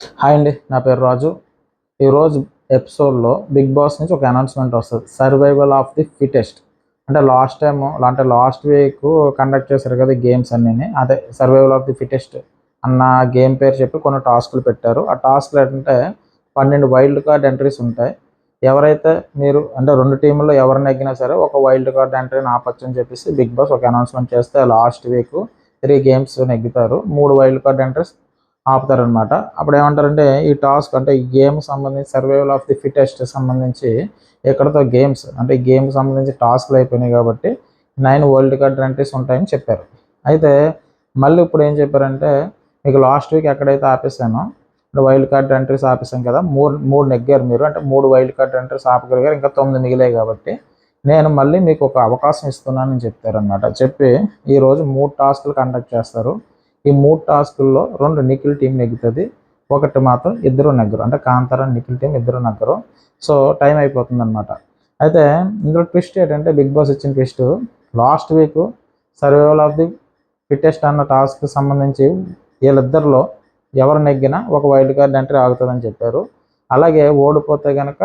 Hi అండి, నా పేరు రాజు. ఈరోజు ఎపిసోడ్లో బిగ్ బాస్ నుంచి ఒక అనౌన్స్మెంట్ వస్తుంది. Survival of the fittest. అంటే లాస్ట్ వీక్ కండక్ట్ చేశారు కదా గేమ్స్ అన్నీ. అదే సర్వైవల్ ఆఫ్ ది ఫిటెస్ట్ అన్న గేమ్ పేరు చెప్పి కొన్ని టాస్క్లు పెట్టారు. ఆ టాస్క్లు ఏంటంటే 12 వైల్డ్ కార్డ్ ఎంట్రీస్ ఉంటాయి. ఎవరైతే మీరు అంటే 2 టీంలో ఎవరు నెగ్గినా సరే ఒక వైల్డ్ కార్డ్ ఎంట్రీని ఆపచ్చు అని చెప్పేసి బిగ్ బాస్ ఒక అనౌన్స్మెంట్ చేస్తే లాస్ట్ వీక్ 3 గేమ్స్ నెగ్గుతారు. 3 వైల్డ్ కార్డ్ ఎంట్రీస్ ఆపుతారనమాట. అప్పుడు ఏమంటారంటే ఈ టాస్క్ అంటే ఈ గేమ్ సంబంధించి సర్వైవల్ ఆఫ్ ది ఫిటెస్ట్ సంబంధించి ఎక్కడితో గేమ్స్ అంటే ఈ గేమ్కి సంబంధించి టాస్క్లు అయిపోయినాయి కాబట్టి 9 వరల్డ్ కార్డ్ ఎంట్రీస్ ఉంటాయని చెప్పారు. అయితే మళ్ళీ ఇప్పుడు ఏం చెప్పారంటే మీకు లాస్ట్ వీక్ ఎక్కడైతే ఆపేసానో వైల్డ్ కార్డ్ ఎంట్రీస్ ఆపేసాం కదా, మూడు మూడు నెగ్గారు మీరు, అంటే 3 వైల్డ్ కార్డ్ ఎంట్రీస్ ఆపగలిగారు, ఇంకా 9 మిగిలాయి కాబట్టి నేను మళ్ళీ మీకు ఒక అవకాశం ఇస్తున్నానని చెప్పారనమాట. చెప్పి ఈరోజు 3 టాస్క్లు కండక్ట్ చేస్తారు. ఈ 3 టాస్కుల్లో 2 నిఖిల్ టీం నెగ్గుతుంది, ఒకటి మాత్రం ఇద్దరు నెగ్గరు, అంటే కాంతార నిఖిల్ టీం ఇద్దరు నెగ్గరు. సో టైం అయిపోతుంది అనమాట. అయితే ఇందులో ట్విస్ట్ ఏంటంటే బిగ్ బాస్ ఇచ్చిన twist, last week survival of the fittest అన్న టాస్క్ సంబంధించి వీళ్ళిద్దరిలో ఎవరు నెగ్గినా ఒక వైల్డ్ కార్డ్ ఎంట్రీ ఆగుతుందని చెప్పారు. అలాగే ఓడిపోతే కనుక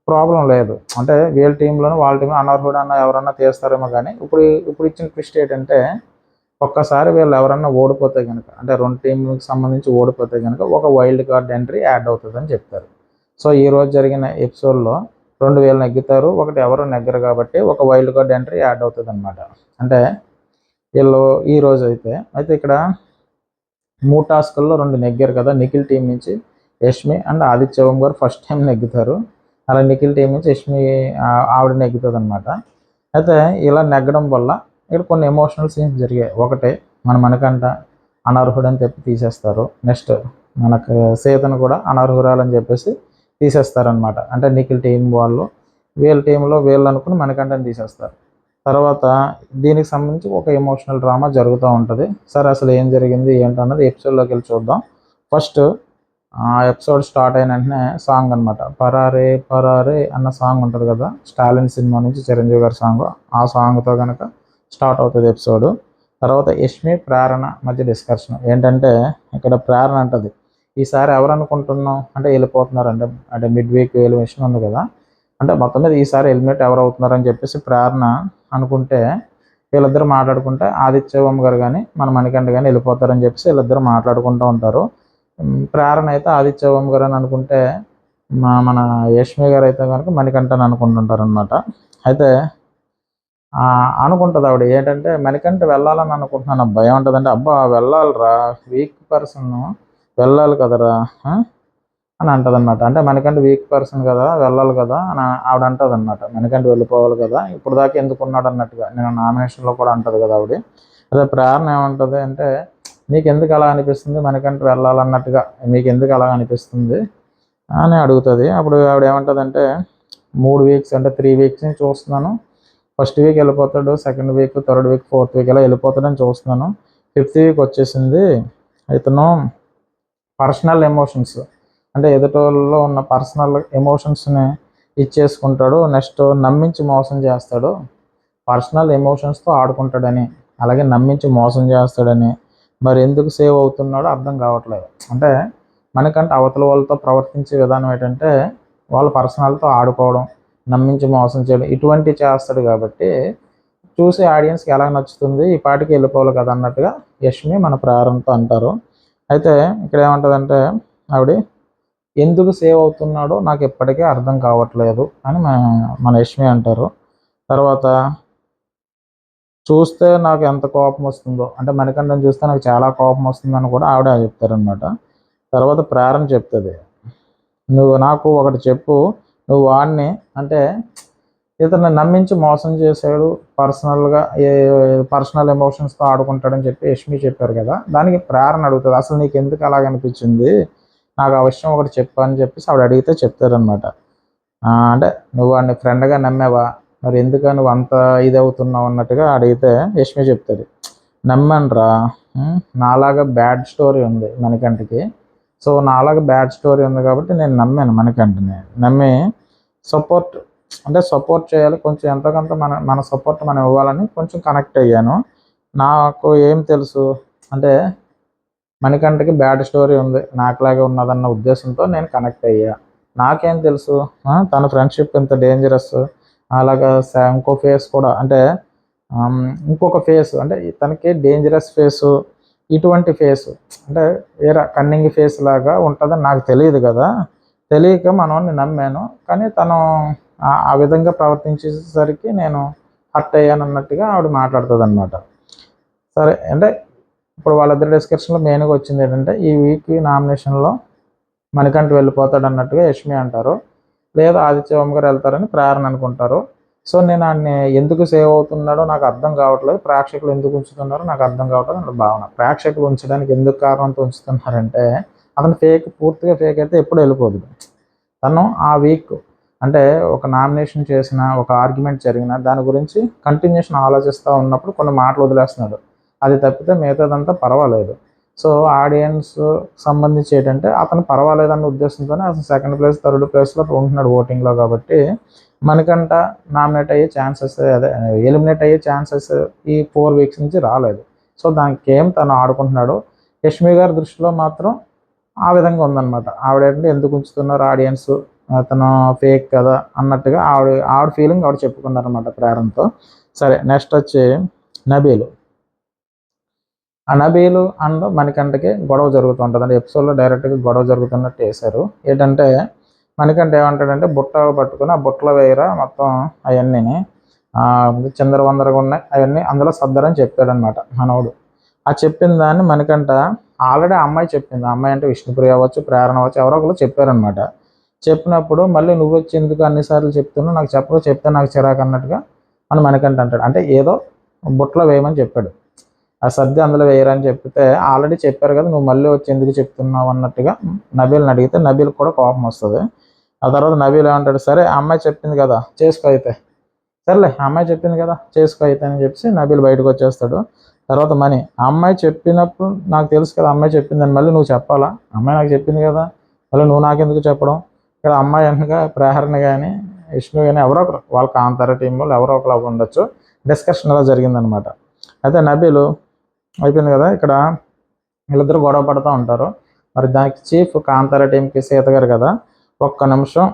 ప్రాబ్లం లేదు, అంటే వీళ్ళ టీంలోనూ వాళ్ళ టీంలో అనర్హుడు అన్న ఎవరన్నా తీస్తారేమో. కానీ ఇప్పుడు ఇచ్చిన ట్విస్ట్ ఏంటంటే ఒక్కసారి వీళ్ళు ఎవరన్నా ఓడిపోతే కనుక, అంటే 2 టీంలకు సంబంధించి ఓడిపోతే కనుక ఒక వైల్డ్ కార్డ్ ఎంట్రీ యాడ్ అవుతుందని చెప్తారు. సో ఈరోజు జరిగిన ఎపిసోడ్లో 2 వీళ్ళు నెగ్గుతారు, ఒకటి ఎవరు నెగ్గరు కాబట్టి ఒక వైల్డ్ కార్డ్ ఎంట్రీ యాడ్ అవుతుంది అనమాట. అంటే వీళ్ళు ఈరోజు అయితే ఇక్కడ 3 టాస్కుల్లో 2 నెగ్గారు కదా. నిఖిల్ టీం నుంచి యష్మి అండ్ ఆదిత్య ఓం గారు ఫస్ట్ టైం నెగ్గుతారు. అలా నిఖిల్ టీం నుంచి యష్మి ఆవిడ నెగ్గుతుంది అనమాట. అయితే ఇలా నెగ్గడం వల్ల ఇక్కడ కొన్ని ఎమోషనల్ సీన్స్ జరిగాయి. ఒకటి మనకంట అనర్హుడని చెప్పి తీసేస్తారు. నెక్స్ట్ మనకు సీతను కూడా అనర్హురాలని చెప్పేసి తీసేస్తారనమాట. అంటే నిఖిల్ టీం వాళ్ళు వీళ్ళ టీంలో వీళ్ళు అనుకుని మనకంటని తీసేస్తారు. తర్వాత దీనికి సంబంధించి ఒక ఎమోషనల్ డ్రామా జరుగుతూ ఉంటుంది. సరే అసలు ఏం జరిగింది ఏంటన్నది ఎపిసోడ్లోకి వెళ్ళి చూద్దాం. ఫస్ట్ ఎపిసోడ్ స్టార్ట్ అయిన వెంటనే సాంగ్ అనమాట, పరారే పరారే అన్న సాంగ్ ఉంటుంది కదా, స్టాలిన్ సినిమా నుంచి చిరంజీవి గారి సాంగ్. ఆ సాంగ్తో కనుక స్టార్ట్ అవుతుంది ఎపిసోడ్. తర్వాత యష్మి ప్రేరణ మధ్య డిస్కషన్ ఏంటంటే ఇక్కడ ప్రేరణ అంటది, ఈసారి ఎవరు అనుకుంటున్నాం అంటే వెళ్ళిపోతున్నారు, అంటే మిడ్ వీక్ ఎలిమినేషన్ ఉంది కదా, అంటే మొత్తం మీద ఈసారి ఎలిమినేట్ ఎవరు అవుతున్నారని చెప్పేసి ప్రేరణ అనుకుంటే వీళ్ళిద్దరు మాట్లాడుకుంటే ఆదిత్య ఓం గారు కానీ మన మణికంఠ కానీ వెళ్ళిపోతారని చెప్పేసి వీళ్ళిద్దరు మాట్లాడుకుంటూ ఉంటారు. ప్రేరణ అయితే ఆదిత్య ఓం గారు అని అనుకుంటే మన యష్మి గారు అయితే కనుక మణికంఠ అని అనుకుంటుంటారు అనమాట. అయితే అనుకుంటుంది ఆవిడ ఏంటంటే మణికంఠ వెళ్ళాలని అనుకుంటున్నాను, భయం ఉంటుందంటే అబ్బా వెళ్ళాలిరా, వీక్ పర్సన్ వెళ్ళాలి కదరా అని అంటుంది అనమాట. అంటే మణికంఠ వీక్ పర్సన్ కదా, వెళ్ళాలి కదా అని ఆవిడ అంటుంది అనమాట. మణికంఠ వెళ్ళిపోవాలి కదా, ఇప్పుడు దాకా ఎందుకు ఉన్నాడు అన్నట్టుగా నేను నామినేషన్లో కూడా అంటుంది కదా ఆవిడ. అదే ప్రేరణ ఏమంటుంది అంటే నీకు ఎందుకు అలా అనిపిస్తుంది, మణికంఠ వెళ్ళాలన్నట్టుగా మీకు ఎందుకు అలా అనిపిస్తుంది అని అడుగుతుంది. అప్పుడు ఆవిడ ఏమంటుందంటే 3 వీక్స్ అంటే 3 వీక్స్ నుంచి చూస్తున్నాను, ఫస్ట్ వీక్ వెళ్ళిపోతాడు, second week, third week, fourth week ఇలా వెళ్ళిపోతాడని చూస్తున్నాను, 5th వీక్ వచ్చేసింది, ఇతను పర్సనల్ ఎమోషన్స్ అంటే ఎదుటోళ్ళలో ఉన్న పర్సనల్ ఎమోషన్స్ని ఇచ్చేసుకుంటాడు, నెక్స్ట్ నమ్మించి మోసం చేస్తాడు, పర్సనల్ ఎమోషన్స్తో ఆడుకుంటాడని, అలాగే నమ్మించి మోసం చేస్తాడని, మరి ఎందుకు సేవ్ అవుతున్నాడో అర్థం కావట్లేదు. అంటే మనకంటే అవతల వాళ్ళతో ప్రవర్తించే విధానం ఏంటంటే వాళ్ళ పర్సనల్తో ఆడుకోవడం, నమ్మించి మోసం చేయడం ఇటువంటివి చేస్తాడు కాబట్టి చూసి ఆడియన్స్కి ఎలా నచ్చుతుంది, ఈ పాటికి వెళ్ళిపోవాలి కదా అన్నట్టుగా యష్మి మన ప్రేరణతో అంటారు. అయితే ఇక్కడ ఏమంటుందంటే ఆవిడ ఎందుకు సేవ్ అవుతున్నాడో నాకు ఎప్పటికీ అర్థం కావట్లేదు అని మన యష్మి అంటారు. తర్వాత చూస్తే నాకు ఎంత కోపం వస్తుందో, అంటే మణికంఠను చూస్తే నాకు చాలా కోపం వస్తుందని కూడా ఆవిడ చెప్తారనమాట. తర్వాత ప్రేరణ చెప్తుంది, నువ్వు నాకు ఒకటి చెప్పు, నువ్వు వాడిని అంటే ఇతన్ని నమ్మించి మోసం చేశాడు, పర్సనల్గా పర్సనల్ ఎమోషన్స్తో ఆడుకుంటాడని చెప్పి యష్మి చెప్పారు కదా, దానికి ప్రేరణ అడుగుతుంది అసలు నీకు ఎందుకు అలాగనిపించింది, నాకు ఆ విషయం ఒకటి చెప్పు అని చెప్పేసి ఆవిడ అడిగితే చెప్తారనమాట. అంటే నువ్వు వాడిని ఫ్రెండ్గా నమ్మావా, మరి ఎందుకు నువ్వు అంత ఇది అవుతున్నావు అన్నట్టుగా అడిగితే యష్మి చెప్తుంది, నమ్మనురా, నాలాగా బ్యాడ్ స్టోరీ ఉంది మణికంఠకి, సో నాలాగా బ్యాడ్ స్టోరీ ఉంది కాబట్టి నేను నమ్మాను మణికంఠని, నమ్మి సపోర్ట్ చేయాలి, కొంచెం ఎంతో కొంత మన సపోర్ట్ మనం ఇవ్వాలని కొంచెం కనెక్ట్ అయ్యాను. నాకు ఏం తెలుసు అంటే మణికంఠకి బ్యాడ్ స్టోరీ ఉంది, నాకులాగే ఉన్నదన్న ఉద్దేశంతో నేను కనెక్ట్ అయ్యా. నాకేం తెలుసు తన ఫ్రెండ్షిప్ ఇంత డేంజరస్, అలాగా ఇంకో ఫేస్ కూడా అంటే ఇంకొక ఫేస్ అంటే తనకి డేంజరస్ ఫేసు, ఇటువంటి ఫేసు అంటే వేరే కన్నింగ్ ఫేస్ లాగా ఉంటుందని నాకు తెలియదు కదా. తెలియక మనోడిని నమ్మాను, కానీ తను ఆ విధంగా ప్రవర్తించేసరికి నేను హర్ట్ అయ్యాను అన్నట్టుగా ఆవిడ మాట్లాడుతుంది అనమాట. సరే అంటే ఇప్పుడు వాళ్ళిద్దరి డిస్కషన్లో మెయిన్గా వచ్చింది ఏంటంటే, ఈ వీక్ నామినేషన్లో మణికంఠ వెళ్ళిపోతాడు అన్నట్టుగా యష్మి అంటారు, లేదా ఆదిత్య ఓం గారు వెళ్తారని ప్రేరణ అనుకుంటారు. సో నేను ఆయన్ని ఎందుకు సేవ్ అవుతున్నాడో నాకు అర్థం కావట్లేదు, ప్రేక్షకులు ఎందుకు ఉంచుతున్నారో నాకు అర్థం కావట్లేదు అన్న భావన. ప్రేక్షకులు ఉంచడానికి ఎందుకు కారణంతో ఉంచుతున్నారంటే, అతను పూర్తిగా ఫేక్ అయితే ఎప్పుడు వెళ్ళిపోదు. తను ఆ వీక్ అంటే ఒక నామినేషన్ చేసిన, ఒక ఆర్గ్యుమెంట్ జరిగిన దాని గురించి కంటిన్యూషన్ ఆలోచిస్తూ ఉన్నప్పుడు కొన్ని మాటలు వదిలేస్తున్నాడు. అది తప్పితే మిగతాదంతా పర్వాలేదు. సో ఆడియన్స్ సంబంధించి ఏంటంటే అతను పర్వాలేదన్న ఉద్దేశంతోనే అతను సెకండ్ ప్లేస్, థర్డ్ ప్లేస్లో ఉంటున్నాడు ఓటింగ్లో. కాబట్టి మనకంట నామినేట్ అయ్యే ఛాన్సెస్, అదే ఎలిమినేట్ అయ్యే ఛాన్సెస్ ఈ 4 వీక్స్ నుంచి రాలేదు. సో దానికి తను ఆడుకుంటున్నాడు. యష్మి గారి దృష్టిలో మాత్రం ఆ విధంగా ఉందన్నమాట. ఆవిడేంటంటే ఎందుకు ఉంచుతున్నారు ఆడియన్స్, అతను ఫేక్ కదా అన్నట్టుగా ఆవిడ ఫీలింగ్ ఆవిడ చెప్పుకున్నారన్నమాట ప్రేరణతో. సరే నెక్స్ట్ వచ్చి నబీలు. ఆ నబీలు అండ్ మణికంఠకి గొడవ జరుగుతూ ఉంటుంది. అంటే ఎపిసోడ్లో డైరెక్ట్గా గొడవ జరుగుతున్నట్టు వేశారు. ఏంటంటే మణికంఠ ఏమంటాడంటే, బుట్ట పట్టుకుని ఆ బుట్టలో వేయరా మొత్తం అవన్నీ చిందరవందరగా ఉన్నాయి, అవన్నీ అందులో సర్దరని చెప్తాడనమాట మనోడు. ఆ చెప్పిన దాన్ని మణికంఠ ఆల్రెడీ అమ్మాయి చెప్పింది. అమ్మాయి అంటే విష్ణుప్రియ అవ్వచ్చు, ప్రేరణ అవ్వచ్చు, ఎవరో ఒకరు చెప్పారనమాట. చెప్పినప్పుడు మళ్ళీ నువ్వు వచ్చి ఎందుకు అన్నిసార్లు చెప్తున్నావు, నాకు చెప్తే నాకు చిరాకు అన్నట్టుగా అని మణికంఠ అంటాడు. అంటే ఏదో బుట్టలో వేయమని చెప్పాడు, ఆ సర్ది అందులో వేయరని చెప్తే ఆల్రెడీ చెప్పారు కదా, నువ్వు మళ్ళీ వచ్చి ఎందుకు చెప్తున్నావు అన్నట్టుగా నబీల్ని అడిగితే నబీల్ కూడా కోపం వస్తుంది. ఆ తర్వాత నబీల్ ఏమంటాడు, సరే అమ్మాయి చెప్పింది కదా చేసుకో అయితే, సరేలే అమ్మాయి చెప్పింది కదా చేసుకో అయితే అని చెప్పి నబీల్ బయటకు వచ్చేస్తాడు. తర్వాత మనీ, అమ్మాయి చెప్పినప్పుడు నాకు తెలుసు కదా అమ్మాయి చెప్పిందని మళ్ళీ నువ్వు చెప్పాలా, అమ్మాయి నాకు చెప్పింది కదా మళ్ళీ నువ్వు నాకెందుకు చెప్పడం. ఇక్కడ అమ్మాయి అనగా ప్రేరణ కానీ విష్ణు కానీ ఎవరో ఒకరు, వాళ్ళ కాంతార టీం వాళ్ళు ఎవరో ఒకరు ఉండొచ్చు. డిస్కషన్ అలా జరిగిందనమాట. అయితే నబీలు అయిపోయింది కదా, ఇక్కడ వీళ్ళిద్దరు గొడవ పడుతూ ఉంటారు. మరి దానికి చీఫ్ కాంతార టీంకి సీత గారు కదా, ఒక్క నిమిషం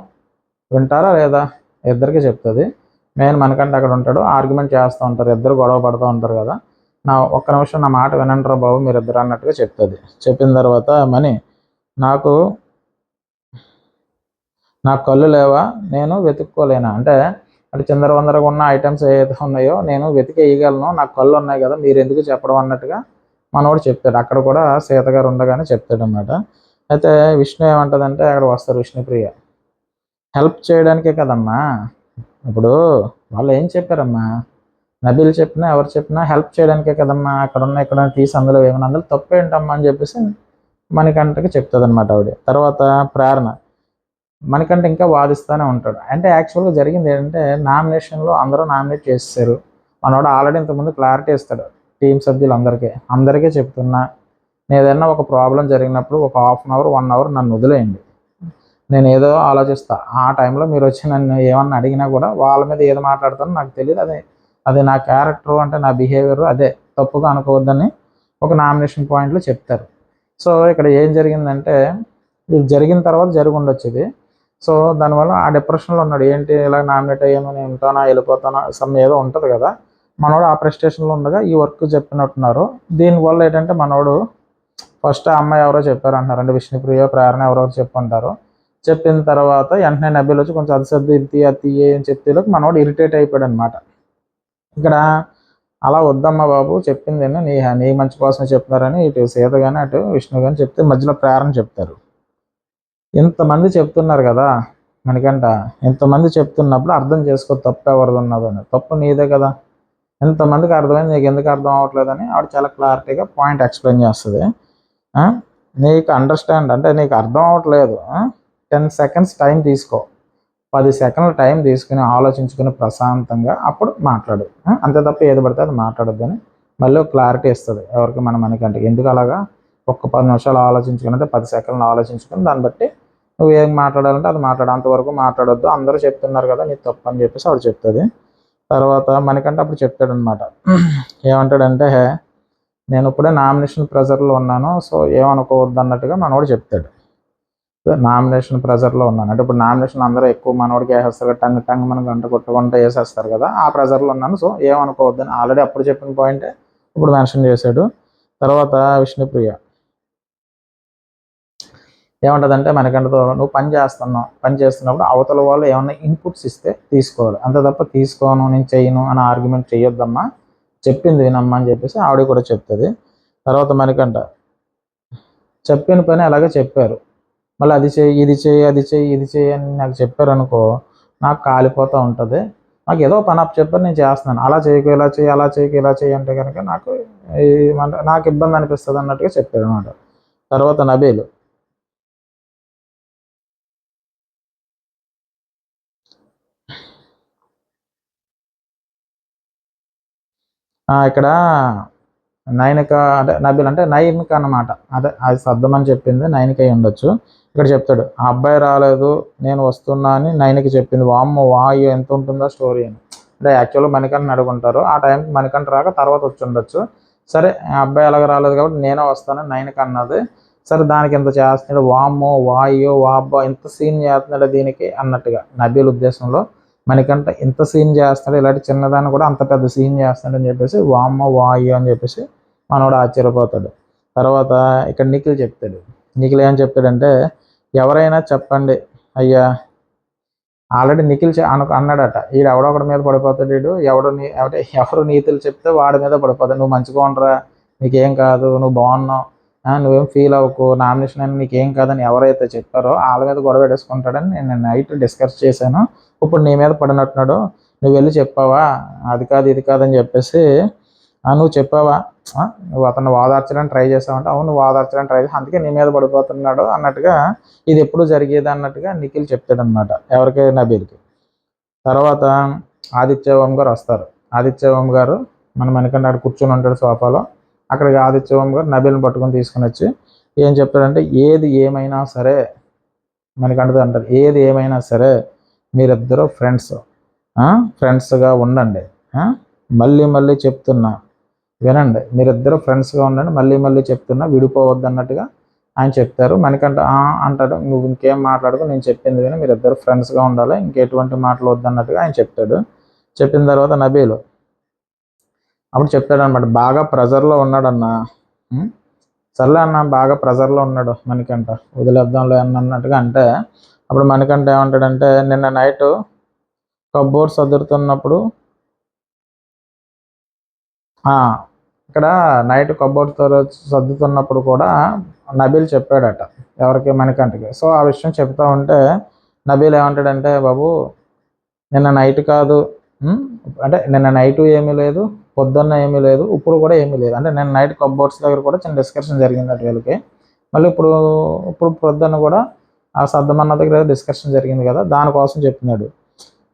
వింటారా లేదా, ఇద్దరికి చెప్తుంది. మెయిన్ మనకంటే అక్కడ ఉంటాడు, ఆర్గ్యుమెంట్ చేస్తూ ఉంటారు, ఇద్దరు గొడవ పడుతూ ఉంటారు కదా, ఒక్క నిమిషం నా మాట వినంటారా బాబు మీరిద్దరు అన్నట్టుగా చెప్తుంది. చెప్పిన తర్వాత మనీ, నాకు కళ్ళు లేవా, నేను వెతుక్కోలేనా, అంటే అటు చిందరవందరగా ఉన్న ఐటమ్స్ ఏదైతే ఉన్నాయో నేను వెతికేయగలను, నాకు కళ్ళు ఉన్నాయి కదా మీరు ఎందుకు చెప్పడం అన్నట్టుగా మనోడు చెప్తాడు. అక్కడ కూడా సీత గారు ఉండగానే చెప్తాడు అనమాట. అయితే విష్ణు ఏమంటుందంటే, అక్కడ వస్తారు విష్ణుప్రియ, హెల్ప్ చేయడానికే కదమ్మా, ఇప్పుడు వాళ్ళు ఏం చెప్పారమ్మా, నబీల్ చెప్పినా ఎవరు చెప్పినా హెల్ప్ చేయడానికే కదమ్మా, ఇక్కడ తీసి అందులో ఏమన్నా అందులో తప్పు ఏంటమ్మా అని చెప్పేసి మణికంఠకి చెప్తుంది అనమాట ఆవిడ. తర్వాత ప్రేరణ, మణికంఠ ఇంకా వాదిస్తూనే ఉంటాడు. అంటే యాక్చువల్గా జరిగింది ఏంటంటే, నామినేషన్లో అందరూ నామినేట్ చేసేసారు. మనోడు ఆల్రెడీ ఇంతకుముందు క్లారిటీ ఇస్తాడు టీం అందరికీ చెప్తున్నా, నేను ఏదైనా ఒక ప్రాబ్లం జరిగినప్పుడు ఒక 1/2 అవర్ 1 అవర్ నన్ను వదిలేయండి, నేను ఏదో ఆలోచిస్తా, ఆ టైంలో మీరు వచ్చి నన్ను ఏమన్నా అడిగినా కూడా వాళ్ళ మీద ఏదో మాట్లాడతానో నాకు తెలియదు, అది నా క్యారెక్టర్, అంటే నా బిహేవియర్, అదే తప్పుగా అనుకోవద్దని ఒక నామినేషన్ పాయింట్లో చెప్తారు. సో ఇక్కడ ఏం జరిగిందంటే, ఇది జరిగిన తర్వాత జరిగి ఉండొచ్చు ఇది. సో దానివల్ల ఆ డిప్రెషన్లో ఉన్నాడు, ఏంటి ఇలా నామినేట్ అయ్యాను, నేను ఉంటానా వెళ్ళిపోతానా ఏదో ఉంటుంది కదా, మనోడు ఆ ప్రెస్టేషన్లో ఉండగా ఈ వర్క్ చెప్పినట్టున్నారు. దీనివల్ల ఏంటంటే మనోడు ఫస్ట్ ఆ అమ్మాయి ఎవరో చెప్పారు అంటున్నారు, అంటే విష్ణుప్రియ ప్రేరణ ఎవరో చెప్పుంటారు. చెప్పిన తర్వాత వెంటనే నబీల్ వచ్చి కొంచెం అది అని చెప్తేలోకి మనోడు ఇరిటేట్ అయిపోయాడు అనమాట. ఇక్కడ అలా వద్దమ్మా బాబు, చెప్పింది నీ మంచి కోసమే చెప్తున్నారని ఇటు సీత కానీ అటు విష్ణు కానీ చెప్తే మధ్యలో ప్రేరణ చెప్తారు. ఇంతమంది చెప్తున్నారు కదా మనకంట, ఇంతమంది చెప్తున్నప్పుడు అర్థం చేసుకో తప్పు ఎవరిది ఉన్నదని, తప్పు నీదే కదా, ఎంతమందికి అర్థమైంది నీకు ఎందుకు అర్థం అవ్వట్లేదని ఆవిడ చాలా క్లారిటీగా పాయింట్ ఎక్స్ప్లెయిన్ చేస్తుంది. నీకు అండర్స్టాండ్ అంటే నీకు అర్థం అవ్వట్లేదు, 10 సెకండ్స్ టైం తీసుకో, 10 సెకండ్ల టైం తీసుకుని ఆలోచించుకుని ప్రశాంతంగా అప్పుడు మాట్లాడు, అంతే తప్ప ఏది పడితే అది మాట్లాడొద్దని మళ్ళీ క్లారిటీ ఇస్తుంది ఎవరికి, మనకంటే. ఎందుకు అలాగా ఒక్క 10 నిమిషాలు ఆలోచించుకుని, అంటే 10 సెకండ్లు ఆలోచించుకుని దాన్ని బట్టి నువ్వు ఏం మాట్లాడాలంటే అది మాట్లాడు, అంతవరకు మాట్లాడొద్దు, అందరూ చెప్తున్నారు కదా నీ తప్పు అని చెప్పేసి ఆవిడ చెప్తుంది. తర్వాత మనకంటే అప్పుడు చెప్తాడనమాట, ఏమంటాడంటే, నేను ఇప్పుడే నామినేషన్ ప్రెజర్లో ఉన్నాను, సో ఏమనుకోవద్దు అన్నట్టుగా మనోడు చెప్తాడు. నామినేషన్ ప్రెజర్లో ఉన్నాను అంటే ఇప్పుడు నామినేషన్ అందరూ ఎక్కువ మనోడికి వేసేస్తారు, టంగ్ టంగ్ మనం గంట కొట్టుకుంటూ వేసేస్తారు కదా, ఆ ప్రెజర్లో ఉన్నాను, సో ఏమనుకోవద్దని ఆల్రెడీ అప్పుడు చెప్పిన పాయింటే ఇప్పుడు మెన్షన్ చేశాడు. తర్వాత విష్ణుప్రియ ఏమంటుందంటే మనకంటతో నువ్వు పని చేస్తున్నప్పుడు అవతల వాళ్ళు ఏమన్నా ఇన్పుట్స్ ఇస్తే తీసుకోవాలి, అంత తప్ప తీసుకోను నేను చెయ్యను అని ఆర్గ్యుమెంట్ చేయొద్దమ్మా, చెప్పింది వినమ్మా అని చెప్పేసి ఆవిడ కూడా చెప్తుంది. తర్వాత మనకంట చెప్పిన పని అలాగే చెప్పారు, మళ్ళీ అది చేయి ఇది చేయి అది చేయి ఇది చేయి అని నాకు చెప్పారు అనుకో, నాకు కాలిపోతూ ఉంటుంది, నాకు ఏదో పని అప్పు చెప్పారు నేను చేస్తున్నాను, అలా చేయకు ఇలా చేయి అలా చేయకు ఇలా చేయి అంటే కనుక నాకు ఇబ్బంది అనిపిస్తుంది అన్నట్టుగా చెప్పారు అనమాట. తర్వాత నబీల్ ఇక్కడ నైనిక అంటే నబీల్ అంటే నైనిక అనమాట, అదే అది సర్దమని చెప్పింది నైనిక అయి ఉండొచ్చు. ఇక్కడ చెప్తాడు ఆ అబ్బాయి రాలేదు నేను వస్తున్నా అని నైనిక చెప్పింది, వామ్మో వాయు ఎంత ఉంటుందో స్టోరీ అని. అంటే యాక్చువల్గా మణికంఠని అడుగుంటారు, ఆ టైంకి మణికంఠ రాక తర్వాత వచ్చి ఉండొచ్చు. సరే ఆ అబ్బాయి అలాగ రాలేదు కాబట్టి నేనే వస్తానని నైనిక అన్నది. సరే దానికి ఎంత చేస్తున్నాడు, వామ్మో వాయో వాబ్బా ఇంత సీన్ చేస్తున్నాడు దీనికి అన్నట్టుగా నబీల్ ఉద్దేశంలో మనకంట ఇంత సీన్ చేస్తాడు, ఇలాంటి చిన్నదాన్ని కూడా అంత పెద్ద సీన్ చేస్తాడు అని చెప్పేసి వామ్మో వాయు అని చెప్పేసి మనోడు ఆశ్చర్యపోతాడు. తర్వాత ఇక్కడ నిఖిల్ చెప్తాడు, నిఖిల్ ఏం చెప్తాడంటే ఎవరైనా చెప్పండి అయ్యా, ఆల్రెడీ నిఖిల్ అన్నాడట వీడు ఎవడొకడి మీద పడిపోతాడు, వీడు ఎవరు నీతులు చెప్తే వాడి మీద పడిపోతాడు, నువ్వు మంచిగా ఉండరా నీకేం కాదు నువ్వు బాగున్నావు నువ్వేం ఫీల్ అవ్వకు నామినేషన్ అని నీకేం కాదని ఎవరైతే చెప్పారో వాళ్ళ మీద గొడవ పెట్టేసుకుంటాడని నేను నైట్ డిస్కస్ చేశాను, ఇప్పుడు నీ మీద పడినట్టున్నాడు నువ్వు వెళ్ళి చెప్పావా అది కాదు ఇది కాదని చెప్పేసి నువ్వు చెప్పావా నువ్వు అతను వాదార్చడానికి ట్రై చేసావంటే అవును వాదార్చడానికి ట్రై చేసి అందుకే నీ మీద పడిపోతున్నాడు అన్నట్టుగా ఇది ఎప్పుడు జరిగేది అన్నట్టుగా నిఖిల్ చెప్తాడనమాట ఎవరికి నబీల్కి. తర్వాత ఆదిత్య ఓం గారు వస్తారు, ఆదిత్య ఓం గారు మనకంటే అక్కడ కూర్చొని ఉంటాడు సోఫాలో, అక్కడికి ఆదిత్య ఓం గారు నబీల్ని పట్టుకొని తీసుకుని వచ్చి ఏం చెప్తాడంటే ఏది ఏమైనా సరే మనకంటే అంటారు ఏది ఏమైనా సరే మీరిద్దరూ ఫ్రెండ్స్గా ఉండండి, మళ్ళీ మళ్ళీ చెప్తున్నా వినండి మీరిద్దరు ఫ్రెండ్స్గా ఉండండి మళ్ళీ మళ్ళీ చెప్తున్నా విడిపోవద్దు అన్నట్టుగా ఆయన చెప్తారు. మనకంటే అంటాడు నువ్వు ఇంకేం మాట్లాడుకో నేను చెప్పింది విని మీరిద్దరు ఫ్రెండ్స్గా ఉండాలి ఇంకెటువంటి మాటలు వద్దు అన్నట్టుగా ఆయన చెప్తాడు. చెప్పిన తర్వాత నబీలు అప్పుడు చెప్తాడు అనమాట బాగా ప్రెజర్లో ఉన్నాడన్నా, సర్లే అన్న బాగా ప్రెజర్లో ఉన్నాడు మనకంట వదిలేద్దాంలే అన్నట్టుగా అంటే అప్పుడు మనకంట ఏమంటాడంటే నిన్న నైట్ కబోర్డ్ సర్దుతున్నప్పుడు ఇక్కడ నైట్ కబోర్డ్ సర్దుతున్నప్పుడు కూడా నబీల్ చెప్పాడట ఎవరికి మణికంఠకి. సో ఆ విషయం చెప్తా ఉంటే నబీల్ ఏమంటాడంటే బాబు నిన్న నైట్ కాదు అంటే నిన్న నైట్ ఏమీ లేదు పొద్దున్న ఏమీ లేదు ఇప్పుడు కూడా ఏమీ లేదు, అంటే నిన్న నైట్ కబోర్డ్స్ దగ్గర కూడా చిన్న డిస్కషన్ జరిగిందట వీళ్ళకి, మళ్ళీ ఇప్పుడు పొద్దున్న కూడా ఆ సర్దమన్న దగ్గర డిస్కషన్ జరిగింది కదా దానికోసం చెప్తున్నాడు.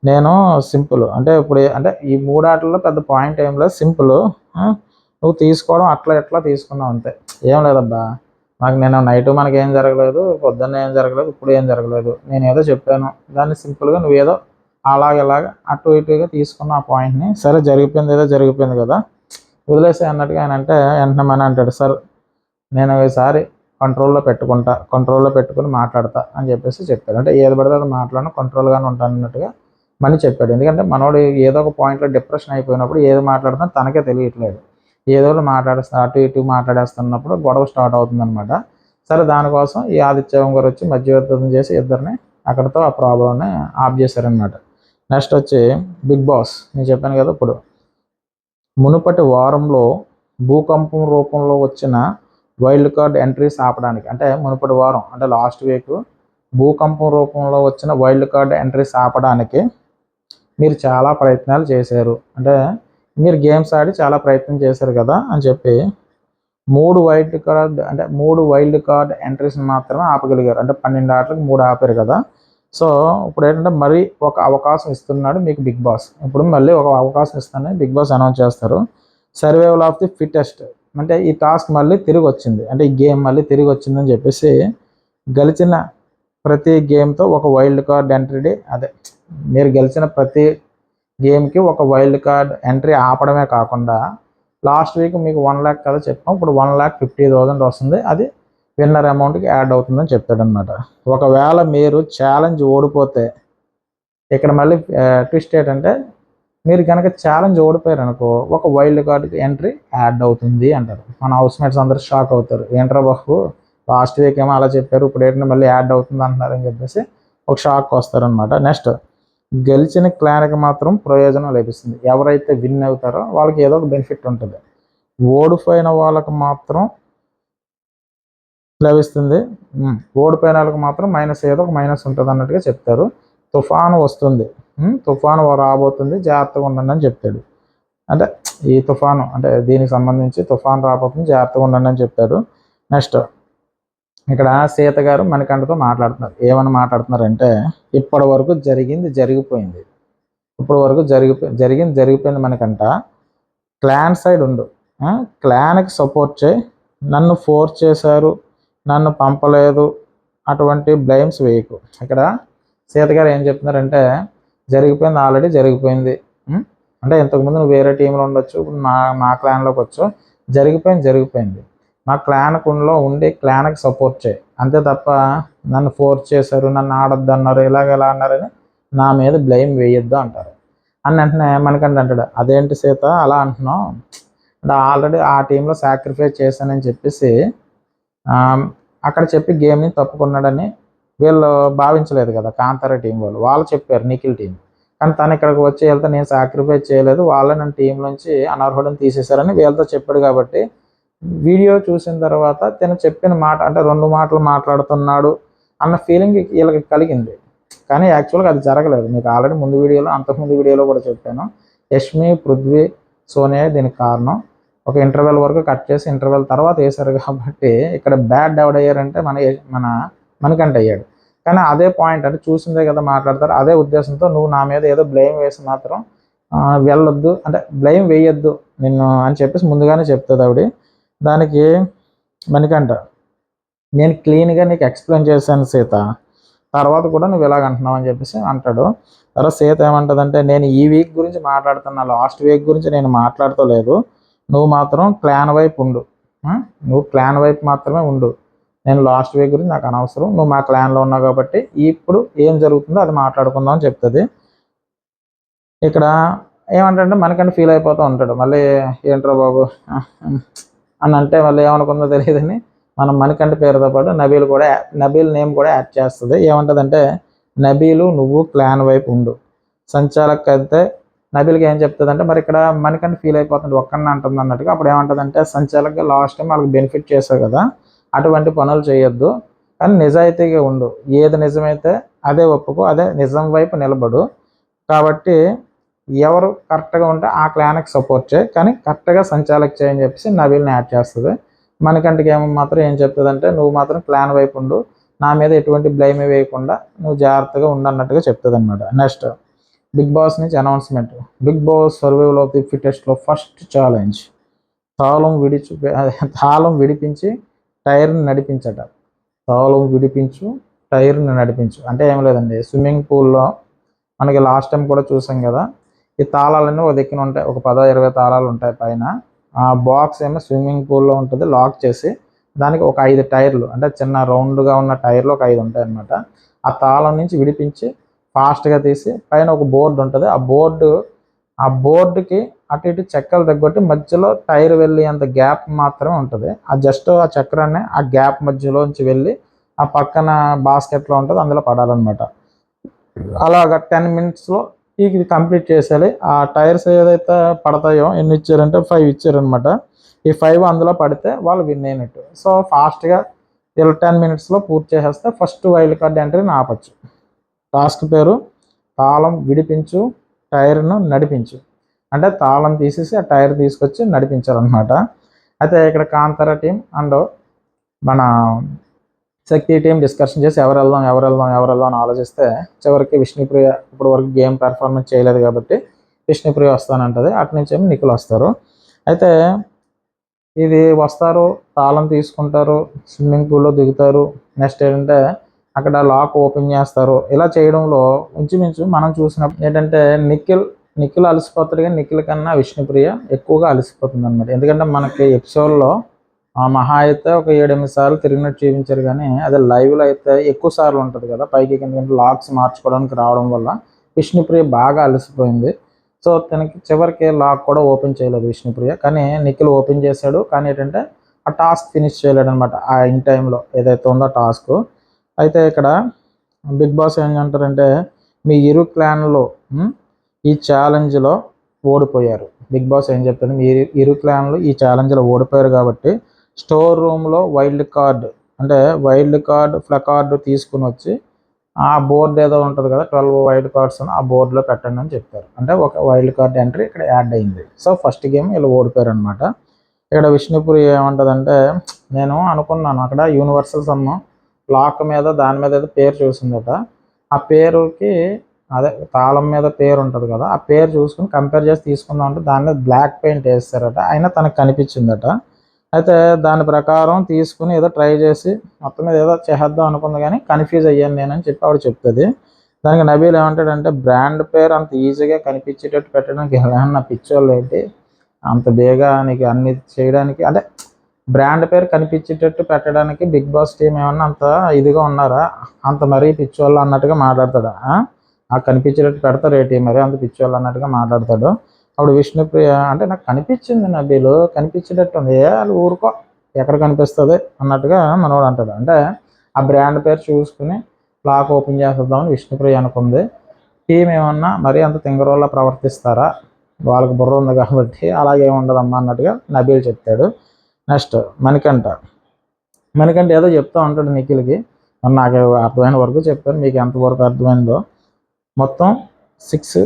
నేను సింపుల్ అంటే ఇప్పుడు అంటే ఈ మూడాటల్లో పెద్ద పాయింట్ ఏం లేదు, సింపుల్ నువ్వు తీసుకోవడం అట్లా ఎట్లా తీసుకున్నావు అంతే, ఏం లేదబ్బా మాకు నేను నైట్ మనకి ఏం జరగలేదు పొద్దున్న ఏం జరగలేదు ఇప్పుడు ఏం జరగలేదు నేను ఏదో చెప్పాను దాన్ని సింపుల్గా నువ్వు ఏదో అలాగ అటు ఇటుగా తీసుకున్న ఆ పాయింట్ని, సరే జరిగిపోయింది ఏదో జరిగిపోయింది కదా వదిలేసే అన్నట్టుగా ఆయన అంటే వెంటనే మన అంటాడు సార్ నేను ఈసారి కంట్రోల్లో పెట్టుకుని మాట్లాడతా అని చెప్పేసి చెప్తాడు. అంటే ఏది పడితే అది మాట్లాడిన కంట్రోల్గానే ఉంటాను అన్నట్టుగా మని చెప్పాడు. ఎందుకంటే మనోడు ఏదో ఒక పాయింట్లో డిప్రెషన్ అయిపోయినప్పుడు ఏది మాట్లాడుతున్నా తనకే తెలియట్లేదు, ఏదో అటు ఇటు మాట్లాడేస్తున్నప్పుడు గొడవ స్టార్ట్ అవుతుంది అనమాట. సరే దానికోసం ఈ ఆదిత్యం గారు వచ్చి మధ్యవర్తం చేసి ఇద్దరిని అక్కడితో ఆ ప్రాబ్లంని ఆఫ్ చేశారనమాట. నెక్స్ట్ వచ్చి బిగ్ బాస్ నేను చెప్పాను కదా ఇప్పుడు మునుపటి వారంలో భూకంపం రూపంలో వచ్చిన వైల్డ్ కార్డ్ ఎంట్రీస్ ఆపడానికి, అంటే మునుపటి వారం అంటే లాస్ట్ వీక్ భూకంపం రూపంలో వచ్చిన వైల్డ్ కార్డ్ ఎంట్రీస్ ఆపడానికి మీరు చాలా ప్రయత్నాలు చేశారు, అంటే మీరు గేమ్స్ ఆడి చాలా ప్రయత్నం చేశారు కదా అని చెప్పి 3 వైల్డ్ కార్డ్ ఎంట్రీస్ని మాత్రమే ఆపగలిగారు, అంటే 12 ఆటలకు 3 ఆపారు కదా. సో ఇప్పుడు ఏంటంటే మరీ ఒక అవకాశం ఇస్తున్నాడు మీకు బిగ్ బాస్, ఇప్పుడు మళ్ళీ ఒక అవకాశం ఇస్తానని బిగ్ బాస్ అనౌన్స్ చేస్తారు. సర్వైవల్ ఆఫ్ ది ఫిట్టెస్ట్ అంటే ఈ టాస్క్ మళ్ళీ తిరిగి వచ్చింది, అంటే ఈ గేమ్ మళ్ళీ తిరిగి వచ్చిందని చెప్పేసి గెలిచిన ప్రతి గేమ్తో ఒక వైల్డ్ కార్డ్ ఎంట్రీ, అదే మీరు గెలిచిన ప్రతి గేమ్కి ఒక వైల్డ్ కార్డ్ ఎంట్రీ ఆపడమే కాకుండా లాస్ట్ వీక్ మీకు 1 lakh కదా చెప్పాం, ఇప్పుడు 1,50,000 వస్తుంది, అది విన్నర్ అమౌంట్కి యాడ్ అవుతుందని చెప్తాడనమాట. ఒకవేళ మీరు ఛాలెంజ్ ఓడిపోతే ఇక్కడ మళ్ళీ ట్విస్ట్ ఏంటంటే, మీరు కనుక ఛాలెంజ్ ఓడిపోయారు అనుకో, ఒక వైల్డ్ కార్డ్కి ఎంట్రీ యాడ్ అవుతుంది అంటారు. మన హౌస్ మేట్స్ అందరూ షాక్ అవుతారు, ఏంట్రా బాబు లాస్ట్ వీక్ ఏమో అలా చెప్పారు, ఇప్పుడు ఏంటంటే మళ్ళీ యాడ్ అవుతుంది అంటున్నారు అని చెప్పేసి ఒక షాక్ వస్తారనమాట. నెక్స్ట్, గెలిచిన క్లాన్కి మాత్రం ప్రయోజనం లభిస్తుంది. ఎవరైతే విన్ అవుతారో వాళ్ళకి ఏదో ఒక బెనిఫిట్ ఉంటుంది, ఓడిపోయిన వాళ్ళకి మాత్రం లభిస్తుంది. ఓడిపోయిన వాళ్ళకి మాత్రం ఏదో ఒక మైనస్ ఉంటుంది అన్నట్టుగా చెప్తారు. తుఫాను వస్తుంది, తుఫాను రాబోతుంది, జాగ్రత్తగా ఉండండి అని చెప్తాడు. అంటే ఈ తుఫాను అంటే దీనికి సంబంధించి తుఫాను రాబోతుంది, జాగ్రత్తగా ఉండండి అని చెప్తాడు. నెక్స్ట్, ఇక్కడ సీత గారు మణికంఠతో మాట్లాడుతున్నారు. ఏమని మాట్లాడుతున్నారంటే, ఇప్పటి వరకు జరిగిపోయింది, ఇప్పటి వరకు జరిగిపోయింది మణికంఠ, క్లాన్ సైడ్ ఉండు, క్లాన్కి సపోర్ట్ చేయి, నన్ను ఫోర్స్ చేశారు, నన్ను పంపలేదు, అటువంటి బ్లేమ్స్ వేయకు. ఇక్కడ సీత గారు ఏం చెప్తున్నారంటే, జరిగిపోయింది, ఆల్రెడీ జరిగిపోయింది, అంటే ఇంతకుముందు నువ్వు వేరే టీంలో ఉండొచ్చు, ఇప్పుడు మా క్లాన్లోకి వచ్చు, జరిగిపోయింది, మా క్లాన్లో ఉండి క్లాన్కి సపోర్ట్ చేయి, అంతే తప్ప నన్ను ఫోర్స్ చేశారు, నన్ను ఆడొద్దు అన్నారు, ఇలా అన్నారని నా మీద బ్లేమ్ వేయొద్దు అంటారు. అని వెంటనే మనకంటే అంటాడు, అదేంటి సీత అలా అంటున్నావు, అంటే ఆల్రెడీ ఆ టీంలో సాక్రిఫైస్ చేశానని చెప్పేసి అక్కడ చెప్పి గేమ్ని తప్పుకున్నాడని వీళ్ళు భావించలేదు కదా, కాంతారా టీం వాళ్ళు చెప్పారు, నిఖిల్ టీం. కానీ తను ఇక్కడికి వచ్చి వెళ్తే నేను సాక్రిఫైస్ చేయలేదు, వాళ్ళే నన్ను టీం నుంచి అనర్హుడిని తీసేశారని వీళ్ళతో చెప్పాడు. కాబట్టి వీడియో చూసిన తర్వాత తను చెప్పిన మాట అంటే 2 మాటలు మాట్లాడుతున్నాడు అన్న ఫీలింగ్ వీళ్ళకి కలిగింది. కానీ యాక్చువల్గా అది జరగలేదు. మీకు ఆల్రెడీ అంతకుముందు వీడియోలో కూడా చెప్పాను, యష్మి, పృథ్వీ, సోనియా దీనికి కారణం. ఒక ఇంటర్వెల్ వరకు కట్ చేసి ఇంటర్వెల్ తర్వాత వేశారు కాబట్టి ఇక్కడ బ్యాడ్ ఎవడయ్యారంటే మనకంటే అయ్యాడు. కానీ అదే పాయింట్ అంటే చూసిందే కదా మాట్లాడతారు, అదే ఉద్దేశంతో నువ్వు నా మీద ఏదో బ్లేమ్ వేసి మాత్రం వెళ్ళొద్దు, అంటే బ్లేమ్ వేయొద్దు నిన్ను అని చెప్పేసి ముందుగానే చెప్తుంది ఆవిడ. దానికి మనకంట, నేను క్లీన్గా నీకు ఎక్స్ప్లెయిన్ చేశాను సీత, తర్వాత కూడా నువ్వు ఇలాగ అంటున్నావు అని చెప్పేసి అంటాడు. తర్వాత సీత ఏమంటుందంటే, నేను ఈ వీక్ గురించి మాట్లాడుతున్నా, లాస్ట్ వీక్ గురించి నేను మాట్లాడుకోలేదు, నువ్వు మాత్రం క్లాన్ వైపు ఉండు, నువ్వు క్లాన్ వైపు మాత్రమే ఉండు, నేను లాస్ట్ వీక్ గురించి నాకు అనవసరం, నువ్వు మా క్లాన్లో ఉన్నావు కాబట్టి ఇప్పుడు ఏం జరుగుతుందో అది మాట్లాడుకుందాం అని చెప్తుంది. ఇక్కడ ఏమంటే మనకంటే ఫీల్ అయిపోతూ ఉంటాడు, మళ్ళీ ఏంట్రో బాబు అని అంటే మళ్ళీ ఏమనుకుందో తెలియదని మనం మణికంఠ పేరుతో పాటు నబీల్ నేమ్ కూడా యాడ్ చేస్తుంది. ఏమంటుందంటే, నబీలు నువ్వు క్లాన్ వైపు ఉండు, సంచాలక్ అయితే నబీల్కి ఏం చెప్తుందంటే, మరి ఇక్కడ మణికంఠ ఫీల్ అయిపోతుంది, ఒక్కడిని అంటుంది అన్నట్టుగా. అప్పుడు ఏమంటుందంటే, సంచాలక్గా లాస్ట్ టైం వాళ్ళకి బెనిఫిట్ చేశావు కదా, అటువంటి పనులు చేయొద్దు, కానీ నిజాయితీగా ఉండు, ఏది నిజమైతే అదే ఒప్పుకో, అదే నిజం వైపు నిలబడు, కాబట్టి ఎవరు కరెక్ట్గా ఉంటే ఆ క్లాన్కి సపోర్ట్ చేయి, కానీ కరెక్ట్గా సంచాలక్ చేయని చెప్పేసి నబీల్ని యాడ్ చేస్తుంది. మనకంటికి మాత్రం ఏం చెప్తుందంటే, నువ్వు మాత్రం క్లాన్ వైపు ఉండు, నా మీద ఎటువంటి బ్లేమ్ వేయకుండా నువ్వు జాగ్రత్తగా ఉండన్నట్టుగా చెప్తుంది అనమాట. నెక్స్ట్, బిగ్ బాస్ నుంచి announcement. Bigg Boss survival of the ఫిటెస్ట్లో ఫస్ట్ ఛాలెంజ్, తాళం విడిపించి టైర్ని నడిపించట. తాళం విడిపించు టైర్ని నడిపించు అంటే ఏం లేదండి, స్విమ్మింగ్ పూల్లో మనకి లాస్ట్ టైం కూడా చూసాం కదా, ఈ తాళాలన్నీ ఒక దిక్కున ఉంటాయి, ఒక 10-20 తాళాలు ఉంటాయి పైన. ఆ బాక్స్ ఏమో స్విమ్మింగ్ పూల్లో ఉంటుంది, లాక్ చేసి దానికి ఒక 5 టైర్లు అంటే చిన్న రౌండ్గా ఉన్న టైర్లు ఒక 5 ఉంటాయి అన్నమాట. ఆ తాళం నుంచి విడిపించి ఫాస్ట్గా తీసి పైన ఒక బోర్డు ఉంటుంది, ఆ బోర్డుకి అటు ఇటు చెక్కలు తగ్గొట్టి మధ్యలో టైర్ వెళ్ళి అంత గ్యాప్ మాత్రమే ఉంటుంది. ఆ జస్ట్ ఆ చక్రాన్ని ఆ గ్యాప్ మధ్యలోంచి వెళ్ళి ఆ పక్కన బాస్కెట్లో ఉంటుంది, అందులో పడాలన్నమాట. అలాగా 10 minutesలో ఇది కంప్లీట్ చేసేయాలి. ఆ టైర్స్ ఏదైతే పడతాయో ఎన్ని ఇచ్చారంటే 5 ఇచ్చారనమాట. ఈ 5 అందులో పడితే వాళ్ళు విన్ అయినట్టు. సో ఫాస్ట్గా వీళ్ళు 10 minutesలో పూర్తి చేసేస్తే ఫస్ట్ వైల్డ్ కార్డ్ ఎంట్రీని ఆపచ్చు. టాస్క్ పేరు తాళం విడిపించు టైర్ను నడిపించు, అంటే తాళం తీసేసి ఆ టైర్ తీసుకొచ్చి నడిపించాలన్నమాట. అయితే ఇక్కడ కాంతారా టీం అండ్ మన శక్తి టీం డిస్కషన్ చేసి ఎవరు వెళ్దాం అని ఆలోచిస్తే చివరికి విష్ణుప్రియ ఇప్పుడు వరకు గేమ్ పెర్ఫార్మెన్స్ చేయలేదు కాబట్టి విష్ణుప్రియ వస్తానంటది, అటు నుంచి ఏమో నిఖిల్ వస్తారు. అయితే ఇది వస్తారు, తాళం తీసుకుంటారు, స్విమ్మింగ్ పూల్లో దిగుతారు, నెక్స్ట్ ఏంటంటే అక్కడ లాక్ ఓపెన్ చేస్తారు. ఇలా చేయడంలో ఇంచుమించు మనం చూసిన ఏంటంటే నిఖిల్ నిఖిల్ అలసిపోతాడు, కానీ నిఖిల్ కన్నా విష్ణుప్రియ ఎక్కువగా అలసిపోతుంది అనమాట. ఎందుకంటే మనకి ఎపిసోడ్లో మహా అయితే ఒక 7-8 సార్లు తిరిగినట్టు చూపించారు, కానీ అదే లైవ్లో అయితే ఎక్కువ సార్లు ఉంటుంది కదా పైకి, ఎందుకంటే లాక్స్ మార్చుకోవడానికి రావడం వల్ల విష్ణుప్రియ బాగా అలసిపోయింది. సో తనకి చివరికి లాక్ కూడా ఓపెన్ చేయలేదు విష్ణుప్రియ, కానీ నిఖిల్ ఓపెన్ చేశాడు. కానీ ఏంటంటే ఆ టాస్క్ ఫినిష్ చేయలేడు అనమాట ఆ ఇన్ టైంలో ఏదైతే ఉందో టాస్క్. అయితే ఇక్కడ బిగ్ బాస్ ఏం అంటారంటే, మీ ఇరు క్లాన్లో ఈ ఛాలెంజ్లో ఓడిపోయారు. బిగ్ బాస్ ఏం చెప్తారు, మీ ఇరు క్లాన్లు ఈ ఛాలెంజ్లో ఓడిపోయారు కాబట్టి స్టోర్ రూమ్లో వైల్డ్ కార్డ్ అంటే వైల్డ్ కార్డ్ ప్లకార్డు తీసుకుని వచ్చి ఆ బోర్డు ఏదో ఉంటుంది కదా 12 వైల్డ్ కార్డ్స్ ఆ బోర్డులో పెట్టండి అని చెప్తారు. అంటే ఒక వైల్డ్ కార్డ్ ఎంట్రీ ఇక్కడ యాడ్ అయింది. సో ఫస్ట్ గేమ్ వీళ్ళు ఓడిపోయారు అనమాట. ఇక్కడ విష్ణుపురి ఏమంటుందంటే, నేను అనుకున్నాను అక్కడ యూనివర్సల్ సమ్ లాక్ మీద దాని మీద ఏదో పేరు చూసిందట, ఆ పేరుకి అదే తాళం మీద పేరు ఉంటుంది కదా, ఆ పేరు చూసుకుని కంపేర్ చేసి తీసుకుందాం అంటే దాని మీద బ్లాక్ పెయింట్ వేస్తారట, అయినా తనకు కనిపించిందట. అయితే దాని ప్రకారం తీసుకుని ఏదో ట్రై చేసి మొత్తం మీద ఏదో చేద్దాం అనుకుంది, కానీ కన్ఫ్యూజ్ అయ్యాను నేనని చెప్పి ఆవిడ చెప్తుంది. దానికి నబీల్ ఏమంటాడంటే, బ్రాండ్ పేరు అంత ఈజీగా కనిపించేటట్టు పెట్టడానికి ఏమన్నా పిచ్చోళ్ళు ఏంటి, అంత బేగా నీకు అన్ని చేయడానికి, అంటే బ్రాండ్ పేరు కనిపించేటట్టు పెట్టడానికి బిగ్ బాస్ టీం ఏమన్నా అంత ఇదిగా ఉన్నారా, అంత మరీ పిచ్చోళ్ళు అన్నట్టుగా మాట్లాడతాడు. ఆ కనిపించేటట్టు పెడతారు ఏంటి మరి అంత పిచ్చోళ్ళు అన్నట్టుగా మాట్లాడతాడు. అప్పుడు విష్ణుప్రియ అంటే, నాకు కనిపించింది నబీలు, కనిపించేటట్టు ఉంది, వాళ్ళు ఊరుకో ఎక్కడ కనిపిస్తుంది అన్నట్టుగా మనోడు అంటాడు. అంటే ఆ బ్రాండ్ పేరు చూసుకుని లాక్ ఓపెన్ చేసేద్దామని విష్ణుప్రియ అనుకుంది. టీం ఏమన్నా మరీ అంత తింగరోళ్ళ ప్రవర్తిస్తారా, వాళ్ళకి బుర్ర ఉంది కాబట్టి అలాగే ఉండదమ్మా అన్నట్టుగా నబీల్ చెప్తాడు. నెక్స్ట్ మణికంఠ ఏదో చెప్తా ఉంటాడు నిఖిల్కి, నాకు అర్థమైన వరకు చెప్పాను, మీకు ఎంతవరకు అర్థమైందో. మొత్తం 6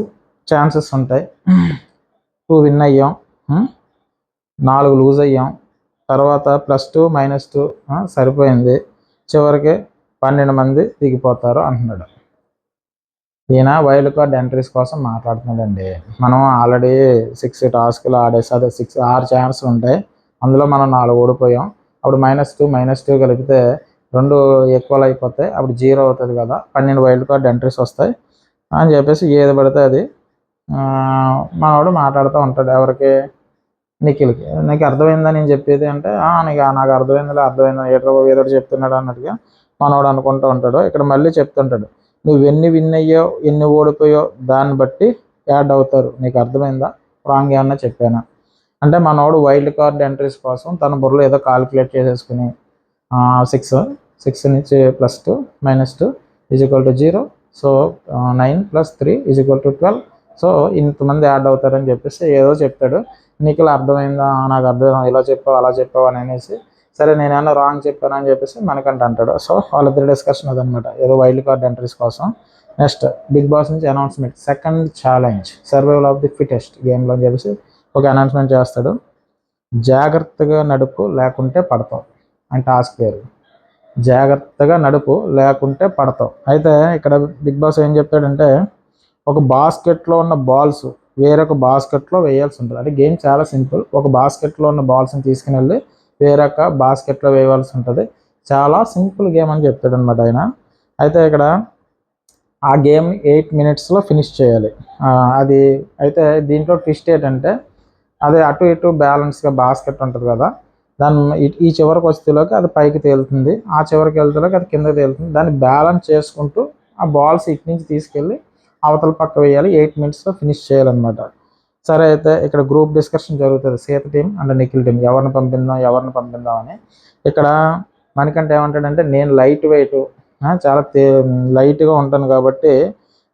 ఛాన్సెస్ ఉంటాయి, 2 విన్ అయ్యాం, 4 లూజ్ అయ్యాం, తర్వాత +2 -2 సరిపోయింది, చివరికి 12 మంది దిగిపోతారు అంటున్నాడు. ఈయన వైల్డ్ కార్డ్ ఎంట్రీస్ కోసం మాట్లాడుతున్నాడండి. మనం ఆల్రెడీ 6 టాస్క్లు ఆడేసి అదే 6 ఛాన్స్లు ఉంటాయి, అందులో మనం 4 ఓడిపోయాం. అప్పుడు -2 కలిపితే 2 ఈక్వల్ అయిపోతాయి, అప్పుడు 0 అవుతుంది కదా, 12 వైల్డ్ కార్డ్ ఎంట్రీస్ వస్తాయి అని చెప్పేసి ఏది పడితే అది మనవాడు మాట్లాడుతూ ఉంటాడు. ఎవరికి? నిఖిల్కి. నీకు అర్థమైందా నేను చెప్పేది అంటే, నాకు అర్థమైందా ఏదో చెప్తున్నాడు అన్నట్టుగా మనవాడు అనుకుంటూ ఉంటాడు. ఇక్కడ మళ్ళీ చెప్తుంటాడు, నువ్వు ఎన్ని విన్ అయ్యావు ఎన్ని ఓడిపోయావు దాన్ని బట్టి యాడ్ అవుతారు, నీకు అర్థమైందా, రాంగ్ ఏమన్నా చెప్పానా అంటే, మనవాడు వైల్డ్ కార్డ్ ఎంట్రీస్ కోసం తన బుర్రలో ఏదో కాలిక్యులేట్ చేసేసుకుని 6 నుంచి +2 -2 = 0, సో 9 + 3 = 12, సో ఇంతమంది యాడ్ అవుతారని చెప్పేసి ఏదో చెప్తాడు. నిఖిల్ అర్థమైందా, నాకు అర్థం, ఇలా చెప్పావు అలా చెప్పావు అని అనేసి, సరే నేనేమన్నా రాంగ్ చెప్పాను అని చెప్పేసి మనకంట అంటాడు. సో వాళ్ళిద్దరి డిస్కషన్ అదనమాట, ఏదో వైల్డ్ కార్డ్ ఎంట్రీస్ కోసం. నెక్స్ట్ బిగ్ బాస్ నుంచి announcement, second challenge survival of the fittest గేమ్లో అని చెప్పేసి ఒక అనౌన్స్మెంట్ చేస్తాడు. జాగ్రత్తగా నడుపు లేకుంటే పడతావు అని టాస్క్ పేరు, జాగ్రత్తగా నడుపు లేకుంటే పడతావు. అయితే ఇక్కడ బిగ్ బాస్ ఏం చెప్తాడంటే, ఒక బాస్కెట్లో ఉన్న బాల్స్ వేరొక బాస్కెట్లో వేయాల్సి ఉంటుంది. అంటే గేమ్ చాలా సింపుల్, ఒక బాస్కెట్లో ఉన్న బాల్స్ని తీసుకుని వెళ్ళి వేరొక బాస్కెట్లో వేయవలసి ఉంటుంది, చాలా సింపుల్ గేమ్ అని చెప్తాడు అనమాట ఆయన. అయితే ఇక్కడ ఆ గేమ్ 8 మినిట్స్లో ఫినిష్ చేయాలి. అది అయితే దీంట్లో ట్విస్ట్ ఏంటంటే, అదే అటు ఇటు బ్యాలెన్స్గా బాస్కెట్ ఉంటుంది కదా, దాన్ని ఈ చివరికి వచ్చేలోకి అది పైకి తేలుతుంది, ఆ చివరికి వెళ్తేలోకి అది కింద తేలుతుంది, దాన్ని బ్యాలెన్స్ చేసుకుంటూ ఆ బాల్స్ ఇటు నుంచి తీసుకెళ్ళి అవతల పక్క వేయాలి, 8 మినిట్స్లో ఫినిష్ చేయాలన్నమాట. సరే అయితే ఇక్కడ గ్రూప్ డిస్కషన్ జరుగుతుంది, Sita team and Nikhil team, ఎవరిని పంపిందాం అని. ఇక్కడ మనకంటే ఏమంటాడంటే, నేను లైట్ వెయిట్, చాలా లైట్గా ఉంటాను కాబట్టి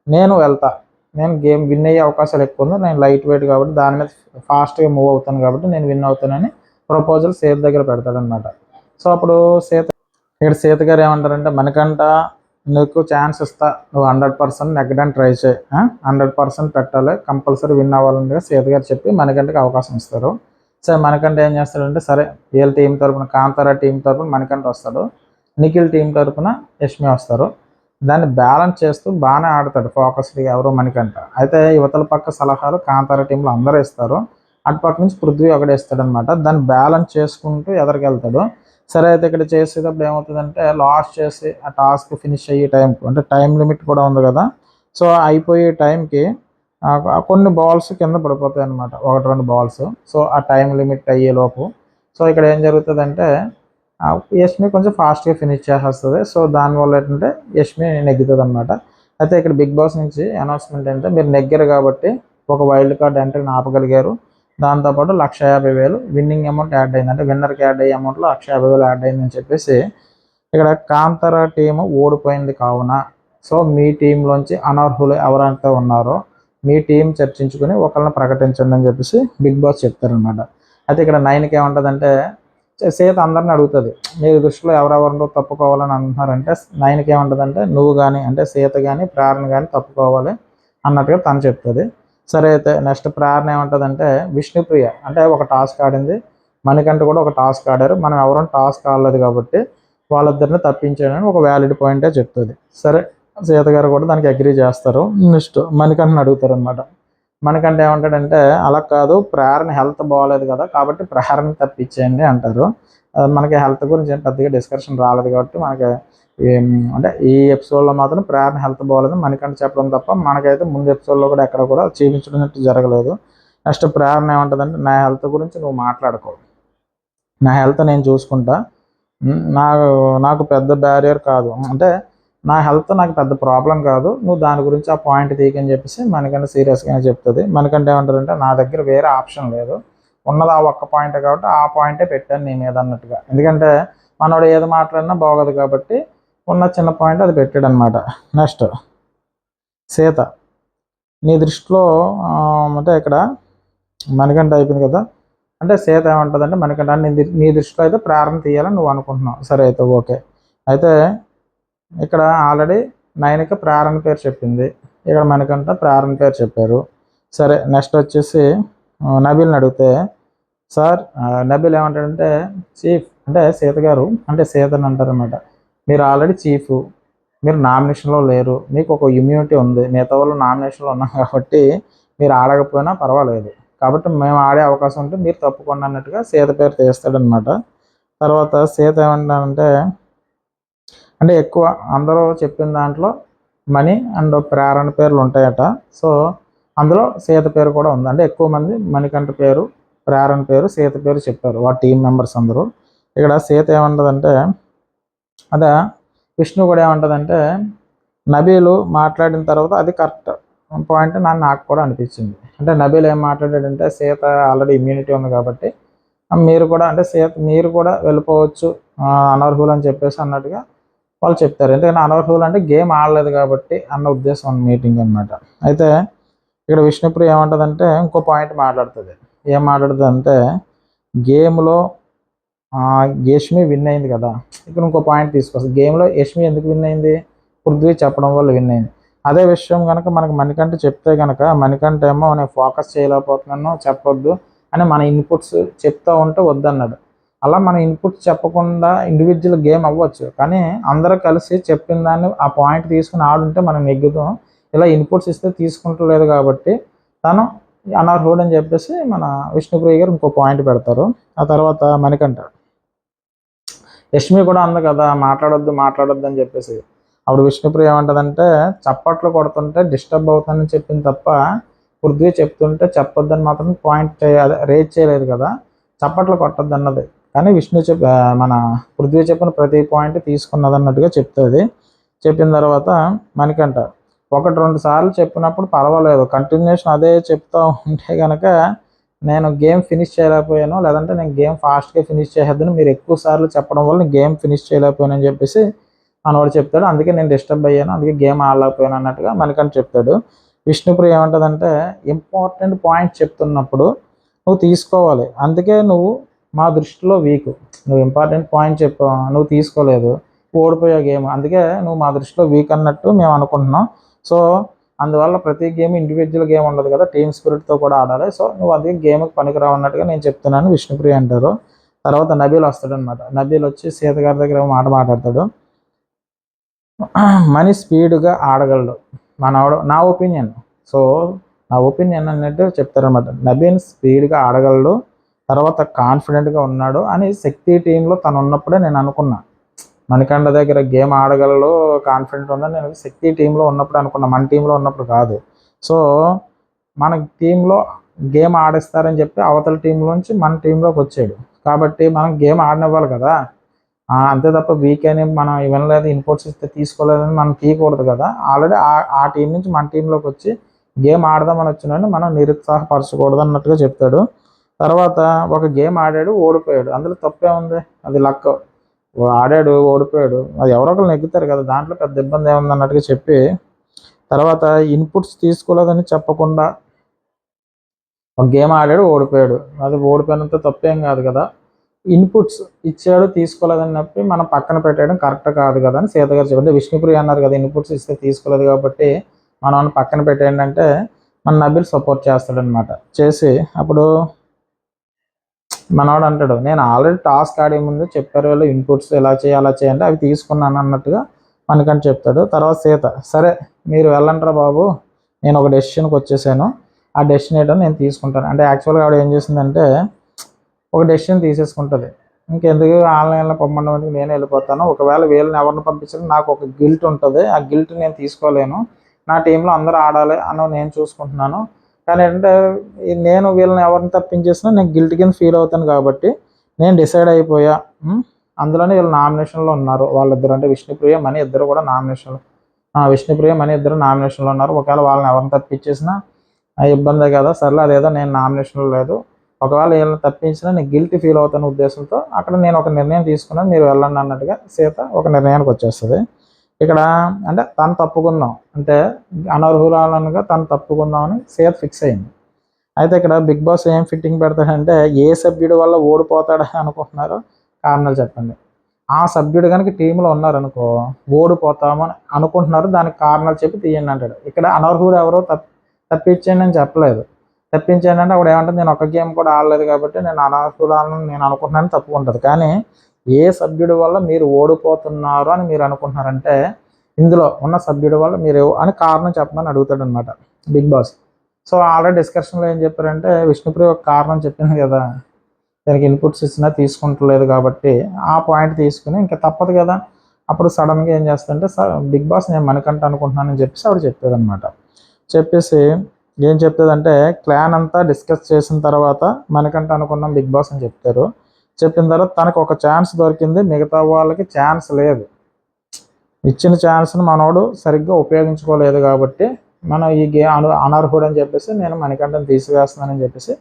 నేను వెళ్తా, నేను గేమ్ విన్ అయ్యే అవకాశాలు ఎక్కువ ఉంది, నేను లైట్ వెయిట్ కాబట్టి దాని మీద ఫాస్ట్గా మూవ్ అవుతాను కాబట్టి నేను విన్ అవుతానని ప్రపోజల్ సీత దగ్గర పెడతాడనమాట. సో అప్పుడు సీత గారు ఏమంటారంటే, మనకంట నీకు ఛాన్స్ ఇస్తా, నువ్వు 100% నెగ్గడానికి ట్రై చేయి, 100% పెట్టాలి, కంపల్సరీ విన్ అవ్వాలని సీత గారు చెప్పి మనకంటకి అవకాశం ఇస్తారు. సరే మనకంట ఏం చేస్తాడంటే, సరే వీళ్ళ టీం తరపున కాంతారా టీం తరపున మనకంట వస్తాడు, నిఖిల్ టీం తరపున యష్మి వస్తారు. దాన్ని బ్యాలెన్స్ చేస్తూ బాగానే ఆడతాడు ఫోకస్డ్గా ఎవరో మనకంట. అయితే యువతల పక్క సలహాలు కాంతారా టీంలో అందరూ ఇస్తారు, అటుపక్క నుంచి పృథ్వీ ఒకటే ఇస్తాడనమాట. దాన్ని బ్యాలెన్స్ చేసుకుంటూ ఎదరికి వెళ్తాడు. సరే అయితే ఇక్కడ చేసేటప్పుడు ఏమవుతుందంటే, లాస్ట్ చేసి ఆ టాస్క్ ఫినిష్ అయ్యే టైంకి, అంటే టైం లిమిట్ కూడా ఉంది కదా, సో అయిపోయే టైంకి కొన్ని బాల్స్ కింద పడిపోతాయి అనమాట, 1-2 బాల్స్. సో ఆ టైం లిమిట్ అయ్యేలోపు సో ఇక్కడ ఏం జరుగుతుందంటే యష్మి కొంచెం ఫాస్ట్గా ఫినిష్ చేసేస్తుంది. సో దానివల్ల ఏంటంటే యష్మి నెగ్గుతుంది అనమాట. అయితే ఇక్కడ బిగ్ బాస్ నుంచి అనౌన్స్మెంట్ ఏంటంటే మీరు నెగ్గారు కాబట్టి ఒక వైల్డ్ కార్డ్ ఎంట్రీని ఆపగలిగారు, దాంతోపాటు 1,50,000 విన్నింగ్ అమౌంట్ యాడ్ అయింది, అంటే విన్నర్కి యాడ్ అయ్యే అమౌంట్లో 1,50,000 యాడ్ అయిందని చెప్పేసి ఇక్కడ కాంతార టీము ఓడిపోయింది కావున సో మీ టీంలోంచి అనర్హులు ఎవరైతే ఉన్నారో మీ టీం చర్చించుకుని ఒకళ్ళని ప్రకటించండి అని చెప్పేసి బిగ్ బాస్ చెప్తారనమాట. అయితే ఇక్కడ 9కి ఏముంటుందంటే సీత అందరిని అడుగుతుంది, మీరు దృష్టిలో ఎవరెవరిలో తప్పుకోవాలని అంటున్నారంటే 9కి ఏముంటుందంటే నువ్వు కానీ అంటే సీత కానీ ప్రేరణ కానీ తప్పుకోవాలి అన్నట్టుగా తను చెప్తుంది. సరే అయితే నెక్స్ట్ ప్రేరణ ఏమంటుందంటే విష్ణుప్రియ అంటే ఒక టాస్క్ ఆడింది, మణికంఠ కూడా ఒక టాస్క్ ఆడారు, మనం ఎవరైనా టాస్క్ ఆడలేదు కాబట్టి వాళ్ళిద్దరిని తప్పించాడని ఒక వ్యాలిడ్ పాయింటే చెప్తుంది. సరే సీత గారు కూడా దానికి అగ్రీ చేస్తారు. నెక్స్ట్ మణికంఠని అడుగుతారు అనమాట. మణికంఠ ఏమంటాడంటే అలా కాదు, ప్రేరణ హెల్త్ బాగోలేదు కదా కాబట్టి ప్రేరణ తప్పించేయండి అంటారు. మనకి హెల్త్ గురించి పెద్దగా డిస్కషన్ రాలేదు కాబట్టి మనకి అంటే ఈ ఎపిసోడ్లో మాత్రం ప్రేరణ హెల్త్ బాగోలేదు మణికంఠ చెప్పడం తప్ప మనకైతే ముందు ఎపిసోడ్లో కూడా ఎక్కడ కూడా చూపించడం జరగలేదు. నెక్స్ట్ ప్రేరణ ఏమంటుందంటే నా హెల్త్ గురించి నువ్వు మాట్లాడుకో, నా హెల్త్ నేను చూసుకుంటా, నాకు పెద్ద బ్యారియర్ కాదు, అంటే నా హెల్త్ నాకు పెద్ద ప్రాబ్లం కాదు, నువ్వు దాని గురించి ఆ పాయింట్ తీయకని చెప్పేసి మనకంటే సీరియస్గానే చెప్తుంది. మనకంటే ఏమంటారంటే నా దగ్గర వేరే ఆప్షన్ లేదు, ఉన్నది ఆ ఒక్క పాయింటే కాబట్టి ఆ పాయింటే పెట్టాను నీ మీద అన్నట్టుగా, ఎందుకంటే మనోడు ఏది మాట్లాడినా బాగోదు కాబట్టి ఉన్న చిన్న పాయింట్ అది పెట్టాడు అనమాట. నెక్స్ట్ సీత నీ దృష్టిలో అంటే ఇక్కడ మనకంటే అయిపోయింది కదా, అంటే సీత ఏమంటుందంటే మనకంటే నీ దృష్టిలో అయితే ప్రేరణ తీయాలని నువ్వు అనుకుంటున్నావు, సరే అయితే ఓకే. అయితే ఇక్కడ ఆల్రెడీ 9కి ప్రేరణ పేరు చెప్పింది, ఇక్కడ మనకంట ప్రేరణ పేరు చెప్పారు. సరే నెక్స్ట్ వచ్చేసి నబీల్ని అడిగితే సార్ నబీల్ ఏమంటాడంటే చీఫ్ అంటే సీత గారు అంటే సీతని అంటారనమాట, మీరు ఆల్రెడీ చీఫ్, మీరు నామినేషన్లో లేరు, మీకు ఒక ఇమ్యూనిటీ ఉంది, మిగతా వాళ్ళు నామినేషన్లో ఉన్నాం కాబట్టి మీరు ఆడకపోయినా పర్వాలేదు, కాబట్టి మేము ఆడే అవకాశం ఉంటే మీరు తప్పకుండా అన్నట్టుగా సీత పేరు తీస్తాడనమాట. తర్వాత సీత ఏమంటానంటే అంటే ఎక్కువ అందరూ చెప్పిన దాంట్లో మణి అండ్ ప్రేరణ పేర్లు ఉంటాయట, సో అందులో సీత పేరు కూడా ఉంది, అంటే ఎక్కువ మంది మణికంఠ పేరు ప్రేరణ పేరు సీత పేరు చెప్పారు ఆ టీం మెంబర్స్ అందరూ. ఇక్కడ సీత ఏమంటుందంటే అదే విష్ణు కూడా ఏమంటుందంటే నబీలు మాట్లాడిన తర్వాత అది కరెక్ట్ పాయింట్ నాకు కూడా అనిపించింది, అంటే నబీల్ ఏం మాట్లాడాడంటే సీత ఆల్రెడీ ఇమ్యూనిటీ ఉంది కాబట్టి మీరు కూడా అంటే సీత మీరు కూడా వెళ్ళిపోవచ్చు అనర్హులు అని చెప్పేసి అన్నట్టుగా వాళ్ళు చెప్తారు, ఎందుకంటే అనర్హులు అంటే గేమ్ ఆడలేదు కాబట్టి అన్న ఉద్దేశం మీటింగ్ అనమాట. అయితే ఇక్కడ విష్ణుప్రియ ఏమంటుందంటే ఇంకో పాయింట్ మాట్లాడుతుంది, ఏం మాట్లాడుతుంది అంటే గేమ్లో యష్మి విన్ అయింది కదా, ఇక్కడ ఇంకో పాయింట్ తీసుకొస్తుంది, గేమ్లో యష్మి ఎందుకు విన్ అయింది, పృథ్వీ చెప్పడం వల్ల విన్ అయింది. అదే విషయం కనుక మనకు మణికంఠ చెప్తే కనుక మణికంఠ ఏమో నేను ఫోకస్ చేయలేకపోతున్నాను చెప్పొద్దు అని మన ఇన్పుట్స్ చెప్తూ ఉంటే వద్దన్నాడు, అలా మన ఇన్పుట్స్ చెప్పకుండా ఇండివిజువల్ గేమ్ అవ్వచ్చు కానీ అందరూ కలిసి చెప్పిన దాన్ని ఆ పాయింట్ తీసుకుని ఆడుంటే మనం నెగ్గుతాం, ఇలా ఇన్పుట్స్ ఇస్తే తీసుకుంటలేదు కాబట్టి తను అనర్హుడు అని చెప్పేసి మన విష్ణుప్రియ గారు ఇంకో పాయింట్ పెడతారు. ఆ తర్వాత మణికంఠ యష్మి కూడా అంది కదా మాట్లాడొద్దు అని చెప్పేసి, అప్పుడు విష్ణుప్రియ ఏమంటుందంటే చప్పట్లు కొడుతుంటే డిస్టర్బ్ అవుతుందని చెప్పింది తప్ప పృథ్వీ చెప్తుంటే చెప్పొద్దని మాత్రం పాయింట్ రేజ్ చేయలేదు కదా, చప్పట్లు కొట్టద్దు అన్నది, కానీ మన పృథ్వీ చెప్పిన ప్రతి పాయింట్ తీసుకున్నది అన్నట్టుగా చెప్తుంది. చెప్పిన తర్వాత మణికంఠ 1-2 సార్లు చెప్పినప్పుడు పర్వాలేదు, కంటిన్యూషన్ అదే చెప్తూ ఉంటే కనుక నేను గేమ్ ఫినిష్ చేయలేకపోయాను, లేదంటే నేను గేమ్ ఫాస్ట్గా ఫినిష్ చేసేద్దాను, మీరు ఎక్కువ సార్లు చెప్పడం వల్ల నేను గేమ్ ఫినిష్ చేయలేకపోయాను అని చెప్పేసి మనోడు చెప్తాడు, అందుకే నేను డిస్టర్బ్ అయ్యాను, అందుకే గేమ్ ఆడలేకపోయాను అన్నట్టుగా మణికంఠ చెప్తాడు. విష్ణుప్రియ ఏమంటుందంటే ఇంపార్టెంట్ పాయింట్ చెప్తున్నప్పుడు నువ్వు తీసుకోవాలి, అందుకే నువ్వు మా దృష్టిలో వీక్, నువ్వు ఇంపార్టెంట్ పాయింట్ చెప్పావు నువ్వు తీసుకోలేదు, ఓడిపోయావు గేమ్, అందుకే నువ్వు మా దృష్టిలో వీక్ అన్నట్టు మేము అనుకుంటున్నాం, సో అందువల్ల ప్రతి గేమ్ ఇండివిజువల్ గేమ్ ఉండదు కదా, టీమ్ స్పిరిట్తో కూడా ఆడాలి, సో నువ్వు అది గేమ్కి పనికిరావు అన్నట్టుగా నేను చెప్తున్నాను విష్ణుప్రియ అంటారు. తర్వాత నబీల్ వస్తాడనమాట, నబీల్ వచ్చి సీత గారి దగ్గర మాట్లాడతాడు, మనీ స్పీడ్గా ఆడగలడు మనవాడు నా ఒపీనియన్, సో నా ఒపీనియన్ అన్నట్టు చెప్తారనమాట, నబీల్ స్పీడ్గా ఆడగలడు, తర్వాత కాన్ఫిడెంట్గా ఉన్నాడు అని శక్తి టీంలో తను ఉన్నప్పుడే నేను అనుకున్నా, మణికంఠ దగ్గర గేమ్ ఆడగలడు కాన్ఫిడెంట్ ఉందని నేను శక్తి టీంలో ఉన్నప్పుడు అనుకున్నా, మన టీంలో ఉన్నప్పుడు కాదు. సో మన టీంలో గేమ్ ఆడిస్తారని చెప్పి అవతల టీంలోంచి మన టీంలోకి వచ్చాడు. కాబట్టి మనం గేమ్ ఆడనివ్వాలి కదా. అంతే తప్ప వీక్ అని మనం ఇవ్వలేదు, ఇన్పుట్స్ ఇస్తే తీసుకోలేదని మనం తీయకూడదు కదా. ఆల్రెడీ ఆ టీం నుంచి మన టీంలోకి వచ్చి గేమ్ ఆడదామని వచ్చినాడు, మనం నిరుత్సాహపరచకూడదు అన్నట్టుగా చెప్తాడు. తర్వాత ఒక గేమ్ ఆడాడు, ఓడిపోయాడు. అందులో తప్పే ఉంది, అది లక్. ఆడాడు, ఓడిపోయాడు, అది ఎవరో ఒకరు నెగ్గుతారు కదా, దాంట్లో పెద్ద ఇబ్బంది ఏముంది అన్నట్టుగా చెప్పి తర్వాత ఇన్పుట్స్ తీసుకోలేదని చెప్పకుండా ఒక గేమ్ ఆడాడు, ఓడిపోయాడు. అది ఓడిపోయినంత తప్పేం కాదు కదా. ఇన్పుట్స్ ఇచ్చాడు, తీసుకోలేదని చెప్పి మనం పక్కన పెట్టేయడం కరెక్ట్ కాదు కదా అని సీత గారు చెప్పండి. విష్ణుప్రియ అన్నారు కదా, ఇన్పుట్స్ ఇస్తే తీసుకోలేదు కాబట్టి మనం పక్కన పెట్టేయండి అంటే మన నబీల్ సపోర్ట్ చేస్తాడనమాట. చేసి అప్పుడు మనవాడు అంటాడు, నేను ఆల్రెడీ టాస్క్ ఆడే ముందు చెప్పారు వాళ్ళు ఇన్పుట్స్ ఎలా చేయాలి అలా చేయండి, అవి తీసుకున్నాను అన్నట్టుగా మనకంటే చెప్తాడు. తర్వాత సీత, సరే మీరు వెళ్ళంటారా బాబు, నేను ఒక డెసిషన్కి వచ్చేసాను, ఆ డెసిషన్ ఏంటో నేను తీసుకుంటాను అంటే యాక్చువల్గా ఆవిడ ఏం చేసిందంటే ఒక డెసిషన్ తీసేసుకుంటుంది. ఇంకెందుకు ఆన్లైన్లో పంపడం, నేనే వెళ్ళిపోతాను, ఒకవేళ వీళ్ళని ఎవరిని పంపించాలి నాకు ఒక గిల్ట్ ఉంటుంది, ఆ గిల్ట్ నేను తీసుకోలేను, నా టీంలో అందరూ ఆడాలి అని నేను చూసుకుంటున్నాను. కానీ ఏంటంటే నేను వీళ్ళని ఎవరిని తప్పించేసినా నేను గిల్ట్ కింద ఫీల్ అవుతాను కాబట్టి నేను డిసైడ్ అయిపోయా. అందులోనే వీళ్ళు నామినేషన్లో ఉన్నారు, వాళ్ళిద్దరు అంటే విష్ణుప్రియ మణి ఇద్దరు కూడా నామినేషన్లో, విష్ణుప్రియ మణి ఇద్దరు నామినేషన్లో ఉన్నారు. ఒకవేళ వాళ్ళని ఎవరిని తప్పించేసినా ఇబ్బందే కదా, సర్లే అదేదో నేను నామినేషన్లో లేదు, ఒకవేళ వీళ్ళని తప్పించినా నేను గిల్టీ ఫీల్ అవుతాను ఉద్దేశంతో అక్కడ నేను ఒక నిర్ణయం తీసుకున్నాను, మీరు వెళ్ళండి అన్నట్టుగా సీత ఒక నిర్ణయానికి వచ్చేస్తుంది. ఇక్కడ అంటే తను తప్పుకుందాం అంటే అనర్హురాలనుగా తను తప్పుకుందామని సీత ఫిక్స్ అయింది. అయితే ఇక్కడ బిగ్ బాస్ ఏం ఫిట్టింగ్ పెడతాడంటే ఏ సభ్యుడి వల్ల ఓడిపోతాడా అనుకుంటున్నారో కారణాలు చెప్పండి. ఆ సభ్యుడు కనుక టీంలో ఉన్నారనుకో ఓడిపోతామని అనుకుంటున్నారు, దానికి కారణాలు చెప్పి తీయండి అంటాడు. ఇక్కడ అనర్హుడు ఎవరో తప్పించండి అని చెప్పలేదు. తప్పించండి అంటే అప్పుడు ఏమంటే నేను ఒక గేమ్ కూడా ఆడలేదు కాబట్టి నేను అనర్హురాలను నేను అనుకుంటున్నాను తప్పుకుంటుంది. కానీ ఏ సభ్యుడి వల్ల మీరు ఓడిపోతున్నారు అని మీరు అనుకుంటున్నారంటే ఇందులో ఉన్న సభ్యుడి వల్ల మీరు అని కారణం చెప్పమని అడుగుతాడు అనమాట బిగ్ బాస్. సో ఆల్రెడీ డిస్కషన్లో ఏం చెప్పారంటే విష్ణుప్రియ ఒక కారణం చెప్పింది కదా, దానికి ఇన్పుట్స్ ఇచ్చినా తీసుకుంటలేదు కాబట్టి ఆ పాయింట్ తీసుకుని ఇంకా తప్పదు కదా. అప్పుడు సడన్గా ఏం చేస్తుంటే బిగ్ బాస్ నేను మణికంఠ అనుకుంటున్నానని చెప్పేసి ఆవిడ చెప్పేది అనమాట. చెప్పేసి ఏం చెప్తుందంటే క్లాన్ అంతా డిస్కస్ చేసిన తర్వాత మణికంఠ అనుకున్నాం బిగ్ బాస్ అని చెప్తారు. చెప్పిన తర్వాత తనకు ఒక ఛాన్స్ దొరికింది, మిగతా వాళ్ళకి ఛాన్స్ లేదు, ఇచ్చిన ఛాన్స్ని మనోడు సరిగ్గా ఉపయోగించుకోలేదు కాబట్టి మనం ఈ అనర్హుడు అని చెప్పేసి నేను మణికంఠను తీసివేస్తున్నానని చెప్పేసి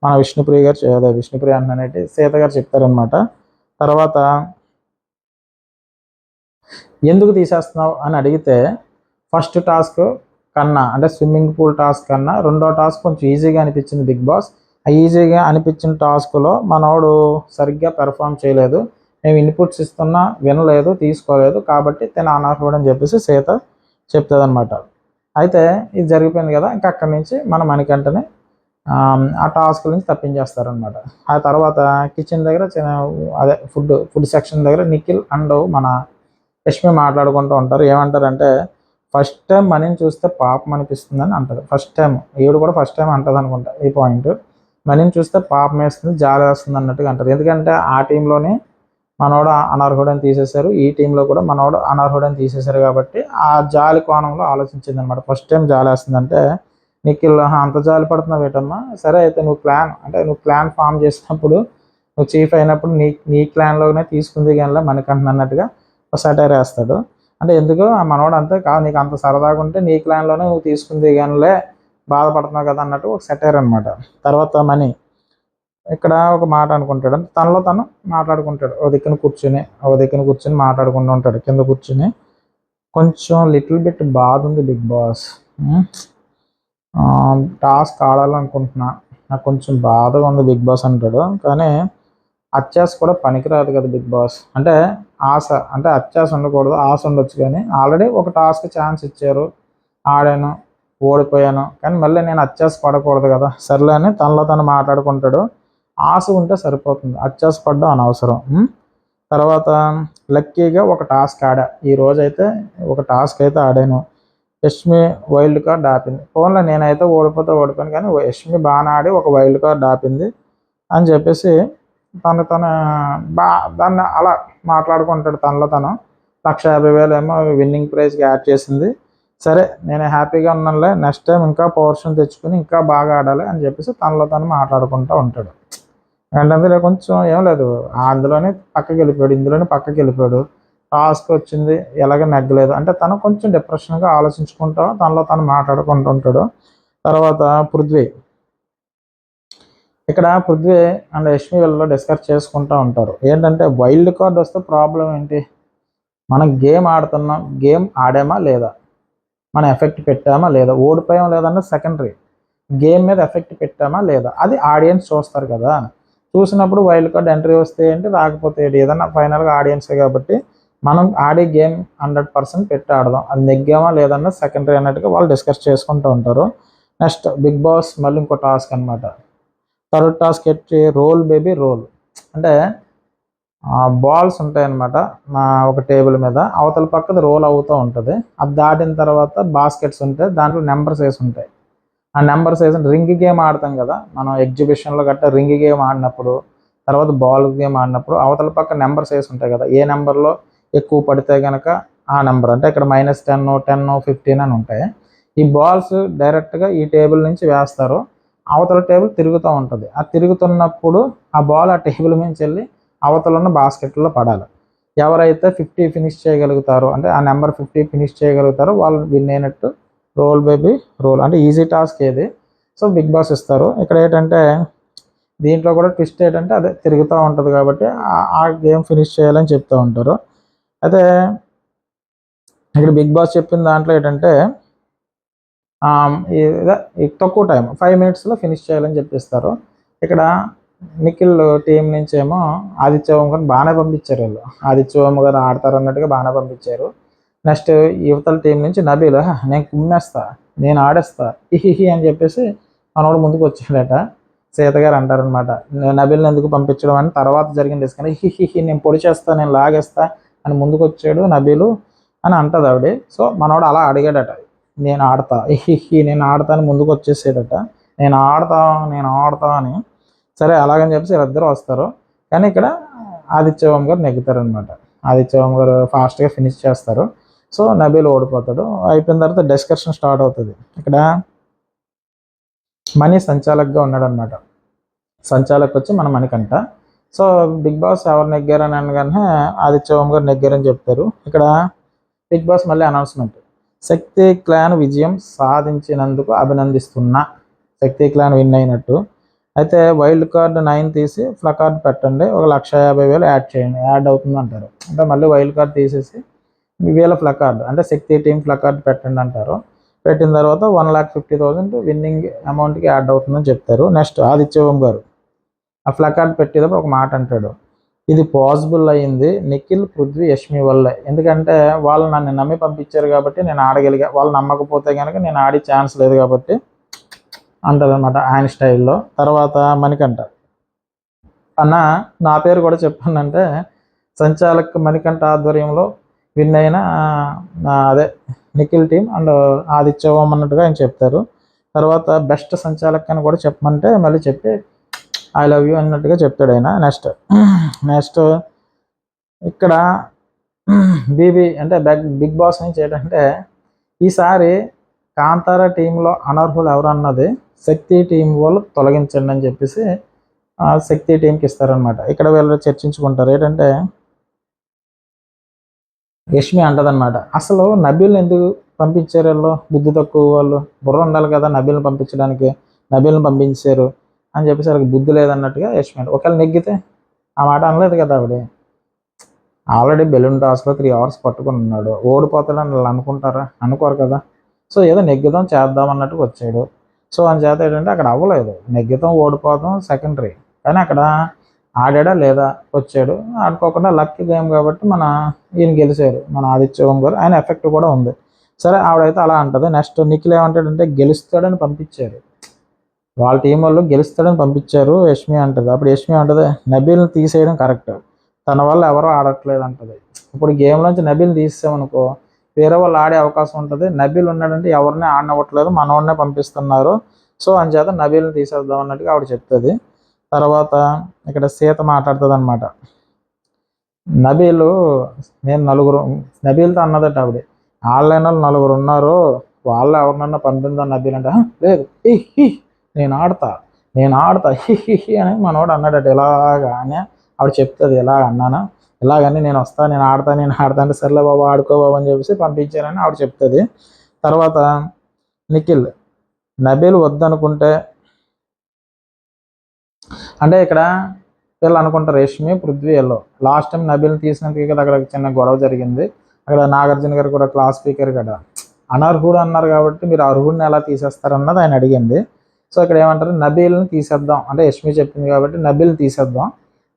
మన విష్ణుప్రియ గారు విష్ణుప్రియ అన్ననేటి సీత గారు చెప్తారనమాట. తర్వాత ఎందుకు తీసేస్తున్నావు అని అడిగితే ఫస్ట్ టాస్క్ కన్నా అంటే స్విమ్మింగ్ పూల్ టాస్క్ కన్నా రెండో టాస్క్ కొంచెం ఈజీగా అనిపించింది బిగ్ బాస్. ఆ ఈజీగా అనిపించిన టాస్క్లో మనోడు సరిగ్గా పెర్ఫామ్ చేయలేదు, మేము ఇన్పుట్స్ ఇస్తున్నా వినలేదు, తీసుకోలేదు, కాబట్టి తను అనర్హుడు అని చెప్పేసి సీత చెప్తుంది అనమాట. అయితే ఇది జరిగిపోయింది కదా, ఇంకా అక్కడి నుంచి మన మణికంఠని ఆ టాస్క్ నుంచి తప్పించేస్తారనమాట. ఆ తర్వాత కిచెన్ దగ్గర అదే ఫుడ్ సెక్షన్ దగ్గర నిఖిల్ అండ్ మన యష్మి మాట్లాడుకుంటూ ఉంటారు. ఏమంటారంటే ఫస్ట్ టైం మనీని చూస్తే పాపం అనిపిస్తుందని అంటారు. ఫస్ట్ టైం ఈవిడ కూడా ఫస్ట్ టైం అంటుంది అనుకుంటా ఈ పాయింట్. మనీని చూస్తే పాపం వేస్తుంది, జాలి వేస్తుంది అన్నట్టుగా అంటారు. ఎందుకంటే ఆ టీంలోనే మనోడు అనర్హుడని తీసేశారు, ఈ టీంలో కూడా మనోడు అనర్హుడని తీసేశారు కాబట్టి ఆ జాలి కోణంలో ఆలోచించింది అనమాట. ఫస్ట్ టైం జాలి వేస్తుందంటే నిఖిల్ అంత జాలి పడుతున్నావు ఏటమ్మా, సరే అయితే నువ్వు ప్లాన్ ఫామ్ చేసినప్పుడు నువ్వు చీఫ్ అయినప్పుడు నీ ప్లాన్లోనే తీసుకుంది కానీ మనకంటున్నా అన్నట్టుగా ఒక సటైర్ వేస్తాడు. అంటే ఎందుకు మనోడు అంతే కాదు, నీకు అంత సరదాగా ఉంటే నీ ప్లాన్లోనే నువ్వు తీసుకుంది కానిలే, బాధపడుతున్నావు కదా అన్నట్టు ఒక సెటైర్ అనమాట. తర్వాత మనీ ఇక్కడ ఒక మాట అనుకుంటాడు, తనలో తను మాట్లాడుకుంటాడు, ఓ దిక్కున కూర్చుని మాట్లాడుకుంటూ ఉంటాడు. కింద కూర్చుని కొంచెం లిటిల్ బిట్ బాధ ఉంది బిగ్ బాస్, టాస్క్ ఆడాలనుకుంటున్నా, నాకు కొంచెం బాధగా ఉంది బిగ్ బాస్ అంటాడు. కానీ అత్యాస కూడా పనికిరాదు కదా బిగ్ బాస్, అంటే ఆశ అంటే అత్యాస ఉండకూడదు, ఆశ ఉండొచ్చు. కానీ ఆల్రెడీ ఒక టాస్క్ ఛాన్స్ ఇచ్చారు, ఆడాను, ఓడిపోయాను, కానీ మళ్ళీ నేను అత్యాస పడకూడదు కదా, సర్లే అని తనలో తను మాట్లాడుకుంటాడు. ఆశ ఉంటే సరిపోతుంది, అత్యాస పడడం అనవసరం. తర్వాత లక్కీగా ఒక టాస్క్ ఆడా, ఈరోజైతే ఒక టాస్క్ అయితే ఆడాను, యష్మి వైల్డ్ కార్డ్ ఆపింది. ఫోన్లో నేనైతే ఓడిపోయాను కానీ యష్మి బాగా ఆడి ఒక వైల్డ్ కార్డ్ ఆపింది అని చెప్పేసి తను దాన్ని అలా మాట్లాడుకుంటాడు తనలో తను. 1,50,000 ఏమో విన్నింగ్ ప్రైజ్కి యాడ్ చేసింది, సరే నేను హ్యాపీగా ఉన్నానులే, నెక్స్ట్ టైం ఇంకా పోర్షన్ తెచ్చుకుని ఇంకా బాగా ఆడాలి అని చెప్పేసి తనలో తను మాట్లాడుకుంటూ ఉంటాడు. ఏంటంటే కొంచెం ఏం లేదు, అందులోనే పక్కకి వెళ్ళిపోయాడు, ఇందులోనే పక్కకి వెళ్ళిపోయాడు, టాస్క్ వచ్చింది ఎలాగ నెగ్గలేదు అంటే తను కొంచెం డిప్రెషన్గా ఆలోచించుకుంటూ తనలో తను మాట్లాడుకుంటూ ఉంటాడు. తర్వాత పృథ్వీ అండ్ యష్మి వీళ్ళలో డిస్కస్ చేసుకుంటూ ఉంటారు. ఏంటంటే వైల్డ్ కార్డ్ వస్తే ప్రాబ్లం ఏంటి, మనం గేమ్ ఆడుతున్నాం, గేమ్ ఆడామా లేదా, మనం ఎఫెక్ట్ పెట్టామా లేదా, ఓడిపోయామా లేదన్న సెకండరీ, గేమ్ మీద ఎఫెక్ట్ పెట్టామా లేదా అది ఆడియన్స్ చూస్తారు కదా. చూసినప్పుడు వైల్డ్ కార్డ్ ఎంట్రీ వస్తే ఏంటి, రాకపోతే ఏంటి, ఏదన్నా ఫైనల్గా ఆడియన్సే కాబట్టి మనం ఆడే గేమ్ 100% పెట్టి ఆడదాం, అది నెగ్గామా లేదన్న సెకండరీ అన్నట్టుగా వాళ్ళు డిస్కస్ చేసుకుంటూ ఉంటారు. నెక్స్ట్ బిగ్ బాస్ మళ్ళీ ఇంకో టాస్క్ అనమాట. థర్డ్ టాస్క్ ఎట్టి రోల్ బేబీ రోల్, అంటే బాల్స్ ఉంటాయన్నమాట ఒక టేబుల్ మీద, అవతల పక్కది రోల్ అవుతూ ఉంటుంది, అది దాటిన తర్వాత బాస్కెట్స్ ఉంటాయి, దాంట్లో నెంబర్స్ వేసి ఉంటాయి. ఆ నెంబర్స్ వేసి రింగ్ గేమ్ ఆడతాం కదా మనం ఎగ్జిబిషన్లో గట్రా, రింగ్ గేమ్ ఆడినప్పుడు తర్వాత బాల్ గేమ్ ఆడినప్పుడు అవతల పక్క నెంబర్స్ వేసి ఉంటాయి కదా, ఏ నెంబర్లో ఎక్కువ పడితే కనుక ఆ నెంబర్, అంటే ఇక్కడ -10, 10, 15 అని ఉంటాయి. ఈ బాల్స్ డైరెక్ట్గా ఈ టేబుల్ నుంచి వేస్తారు, అవతల టేబుల్ తిరుగుతూ ఉంటుంది, ఆ తిరుగుతున్నప్పుడు ఆ బాల్ ఆ టేబుల్ నుంచి వెళ్ళి అవతల ఉన్న బాస్కెట్లో పడాలి. ఎవరైతే 50 ఫినిష్ చేయగలుగుతారో, అంటే ఆ నెంబర్ 50 ఫినిష్ చేయగలుగుతారో వాళ్ళు విన్ అయినట్టు. రోల్ బేబీ రోల్ అంటే ఈజీ టాస్క్ ఏది, సో బిగ్ బాస్ ఇస్తారు. ఇక్కడ ఏంటంటే దీంట్లో కూడా ట్విస్ట్ ఏంటంటే అదే తిరుగుతూ ఉంటుంది కాబట్టి ఆ గేమ్ ఫినిష్ చేయాలని చెప్తూ ఉంటారు. అయితే ఇక్కడ బిగ్ బాస్ చెప్పిన దాంట్లో ఏంటంటే తక్కువ టైం 5 మినిట్స్లో ఫినిష్ చేయాలని చెప్పిస్తారు. ఇక్కడ నిఖిల్ టీం నుంచి ఏమో ఆదిత్య ఓం గారు బాగానే పంపించారు, వీళ్ళు ఆదిత్య ఓం గారు ఆడతారు అన్నట్టుగా బాగానే పంపించారు. నెక్స్ట్ యువతల టీం నుంచి నబీల్, నేను కుమ్మేస్తా, నేను ఆడేస్తా హిహి అని చెప్పేసి మనోడు ముందుకు వచ్చాడట. సీత గారు అంటారనమాట, నబీల్ని ఎందుకు పంపించడం అని తర్వాత జరిగిన డిస్కషన్, హిహి నేను పొడి చేస్తా, నేను లాగేస్తా అని ముందుకు వచ్చాడు నబీలు అని అంటుంది ఆవిడ. సో మనోడు అలా అడిగాడట, నేను ఆడతా నేను ఆడతా అని ముందుకు వచ్చేసాడట, నేను ఆడతా అని. సరే అలాగని చెప్పేసి వీళ్ళిద్దరూ వస్తారు, కానీ ఇక్కడ ఆదిత్య ఓం గారు నెగ్గుతారనమాట. ఆదిత్య ఓం గారు ఫాస్ట్గా ఫినిష్ చేస్తారు. సో నబీల్ ఓడిపోతాడు. అయిపోయిన తర్వాత డిస్కషన్ స్టార్ట్ అవుతుంది. ఇక్కడ మనీ సంచాలక్గా ఉన్నాడనమాట, సంచాలక్ వచ్చి మన మణికంఠ. సో బిగ్ బాస్ ఎవరు నెగ్గారని అనగానే ఆదిత్య ఓం గారు నెగ్గారని చెప్తారు. ఇక్కడ బిగ్ బాస్ మళ్ళీ అనౌన్స్మెంట్, శక్తి క్లాన్ విజయం సాధించినందుకు అభినందిస్తున్నా, శక్తి క్లాన్ విన్ అయినట్టు. అయితే వైల్డ్ కార్డ్ 9 తీసి ఫ్లకార్డ్ పెట్టండి, 1,50,000 యాడ్ చేయండి, యాడ్ అవుతుంది అంటారు. అంటే మళ్ళీ వైల్డ్ కార్డ్ తీసేసి వీళ్ళ ఫ్లకార్డ్ అంటే శక్తి టీం ఫ్లకార్డ్ పెట్టండి అంటారు. పెట్టిన తర్వాత 1,50,000 విన్నింగ్ అమౌంట్కి యాడ్ అవుతుందని చెప్తారు. నెక్స్ట్ ఆదిత్య ఓం గారు ఆ ఫ్లకార్డ్ పెట్టేటప్పుడు ఒక మాట అంటాడు, ఇది పాసిబుల్ అయ్యింది నిఖిల్, పృథ్వీ, యష్మి వల్లే, ఎందుకంటే వాళ్ళు నన్ను నమ్మి పంపించారు కాబట్టి నేను ఆడగలిగా, వాళ్ళు నమ్మకపోతే కనుక నేను ఆడే ఛాన్స్ లేదు కాబట్టి అంటారు అనమాట ఆయన స్టైల్లో. తర్వాత మణికంఠ, అన్న నా పేరు కూడా చెప్పానంటే సంచాలక్ మణికంఠ ఆధ్వర్యంలో విన్ అయిన అదే నిఖిల్ టీం అండ్ ఆదిత్య ఓం అన్నట్టుగా ఆయన చెప్తారు. తర్వాత బెస్ట్ సంచాలక్ అని కూడా చెప్పమంటే మళ్ళీ చెప్పి ఐ లవ్ యూ అన్నట్టుగా చెప్తాడు ఆయన. నెక్స్ట్ ఇక్కడ బీబీ అంటే బిగ్ బాస్ నుంచి ఏంటంటే ఈసారి కాంతారా టీంలో అనర్హులు ఎవరు అన్నది శక్తి టీం వాళ్ళు తొలగించండి అని చెప్పేసి శక్తి టీంకి ఇస్తారనమాట. ఇక్కడ వీళ్ళు చర్చించుకుంటారు. ఏంటంటే యష్మి అంటదనమాట, అసలు నబీల్ని ఎందుకు పంపించారు, వీళ్ళు బుద్ధి తక్కువ వాళ్ళు, బుర్ర ఉండాలి కదా నబీల్ని పంపించడానికి, నబీల్ని పంపించారు అని చెప్పేసి వాళ్ళకి బుద్ధి లేదన్నట్టుగా యష్మి అంటే. ఒకవేళ నెగ్గితే ఆ మాట అనలేదు కదా ఆవిడ, ఆల్రెడీ బెలూన్ టాస్క్లో 3 hours పట్టుకుని ఉన్నాడు, ఓడిపోతాడని వాళ్ళు అనుకుంటారా, అనుకోరు కదా. సో ఏదో నెగ్గుదాం చేద్దాం అన్నట్టుగా వచ్చాడు. సో అని చేత ఏంటంటే అక్కడ అవ్వలేదు, నెగ్గుతాం ఓడిపోతాం సెకండరీ, కానీ అక్కడ ఆడాడా లేదా వచ్చాడు, ఆడుకోకుండా లక్కీ గేమ్ కాబట్టి ఈయన గెలిచారు మన ఆదిత్య ఓం గారు, ఆయన ఎఫెక్ట్ కూడా ఉంది. సరే ఆవిడైతే అలా అంటుంది. నెక్స్ట్ నిఖిల్ ఏమంటాడంటే గెలుస్తాడని పంపించారు, వాళ్ళ టీం వాళ్ళు గెలుస్తాడని పంపించారు యష్మి అంటుంది. అప్పుడు యష్మి అంటుంది నబీల్ని తీసేయడం కరెక్ట్, తన వల్ల ఎవరో ఆడట్లేదు అంటుంది. ఇప్పుడు గేమ్లోంచి నబీల్ని తీసేసామనుకో వేరే వాళ్ళు ఆడే అవకాశం ఉంటుంది, నబీల్ ఉన్నాడంటే ఎవరిని ఆడనివ్వట్లేదు, మనవాడినే పంపిస్తున్నారు, సో అంచేత నబీల్ని తీసేద్దాం అన్నట్టుగా ఆవిడ చెప్తుంది. తర్వాత ఇక్కడ సీత మాట్లాడుతుంది అనమాట, నబీలు నేను నలుగురు నబీల్తో అన్నదట ఆవిడ, ఆన్లైన్ వాళ్ళు నలుగురు ఉన్నారు, వాళ్ళు ఎవరినన్నా పంపిందా నబీల్ అంటే లేదు నేను ఆడతా నేను ఆడతా హి అని మనోడు అన్నాడట. ఇలాగా అని ఆవిడ చెప్తుంది, ఇలా అన్నాను ఇలాగని నేను వస్తా నేను ఆడతా అంటే సర్లే బాబు ఆడుకో బాబు అని చెప్పేసి పంపించారని ఆవిడ చెప్తుంది. తర్వాత నిఖిల్ నబీల్ వద్దనుకుంటే అంటే ఇక్కడ వీళ్ళు అనుకుంటారు యష్మి పృథ్వీ ఎల్లో లాస్ట్ టైం నబీల్ని తీసినందుకే కదా అక్కడ చిన్న గొడవ జరిగింది. అక్కడ నాగార్జున గారు కూడా క్లాస్ స్పీకర్ కదా అనర్హుడు అన్నారు కాబట్టి మీరు అర్హుడిని ఎలా తీసేస్తారన్నది ఆయన అడిగింది. సో ఇక్కడ ఏమంటారు నబీల్ని తీసేద్దాం అంటే యష్మి చెప్పింది కాబట్టి నబీల్ని తీసేద్దాం,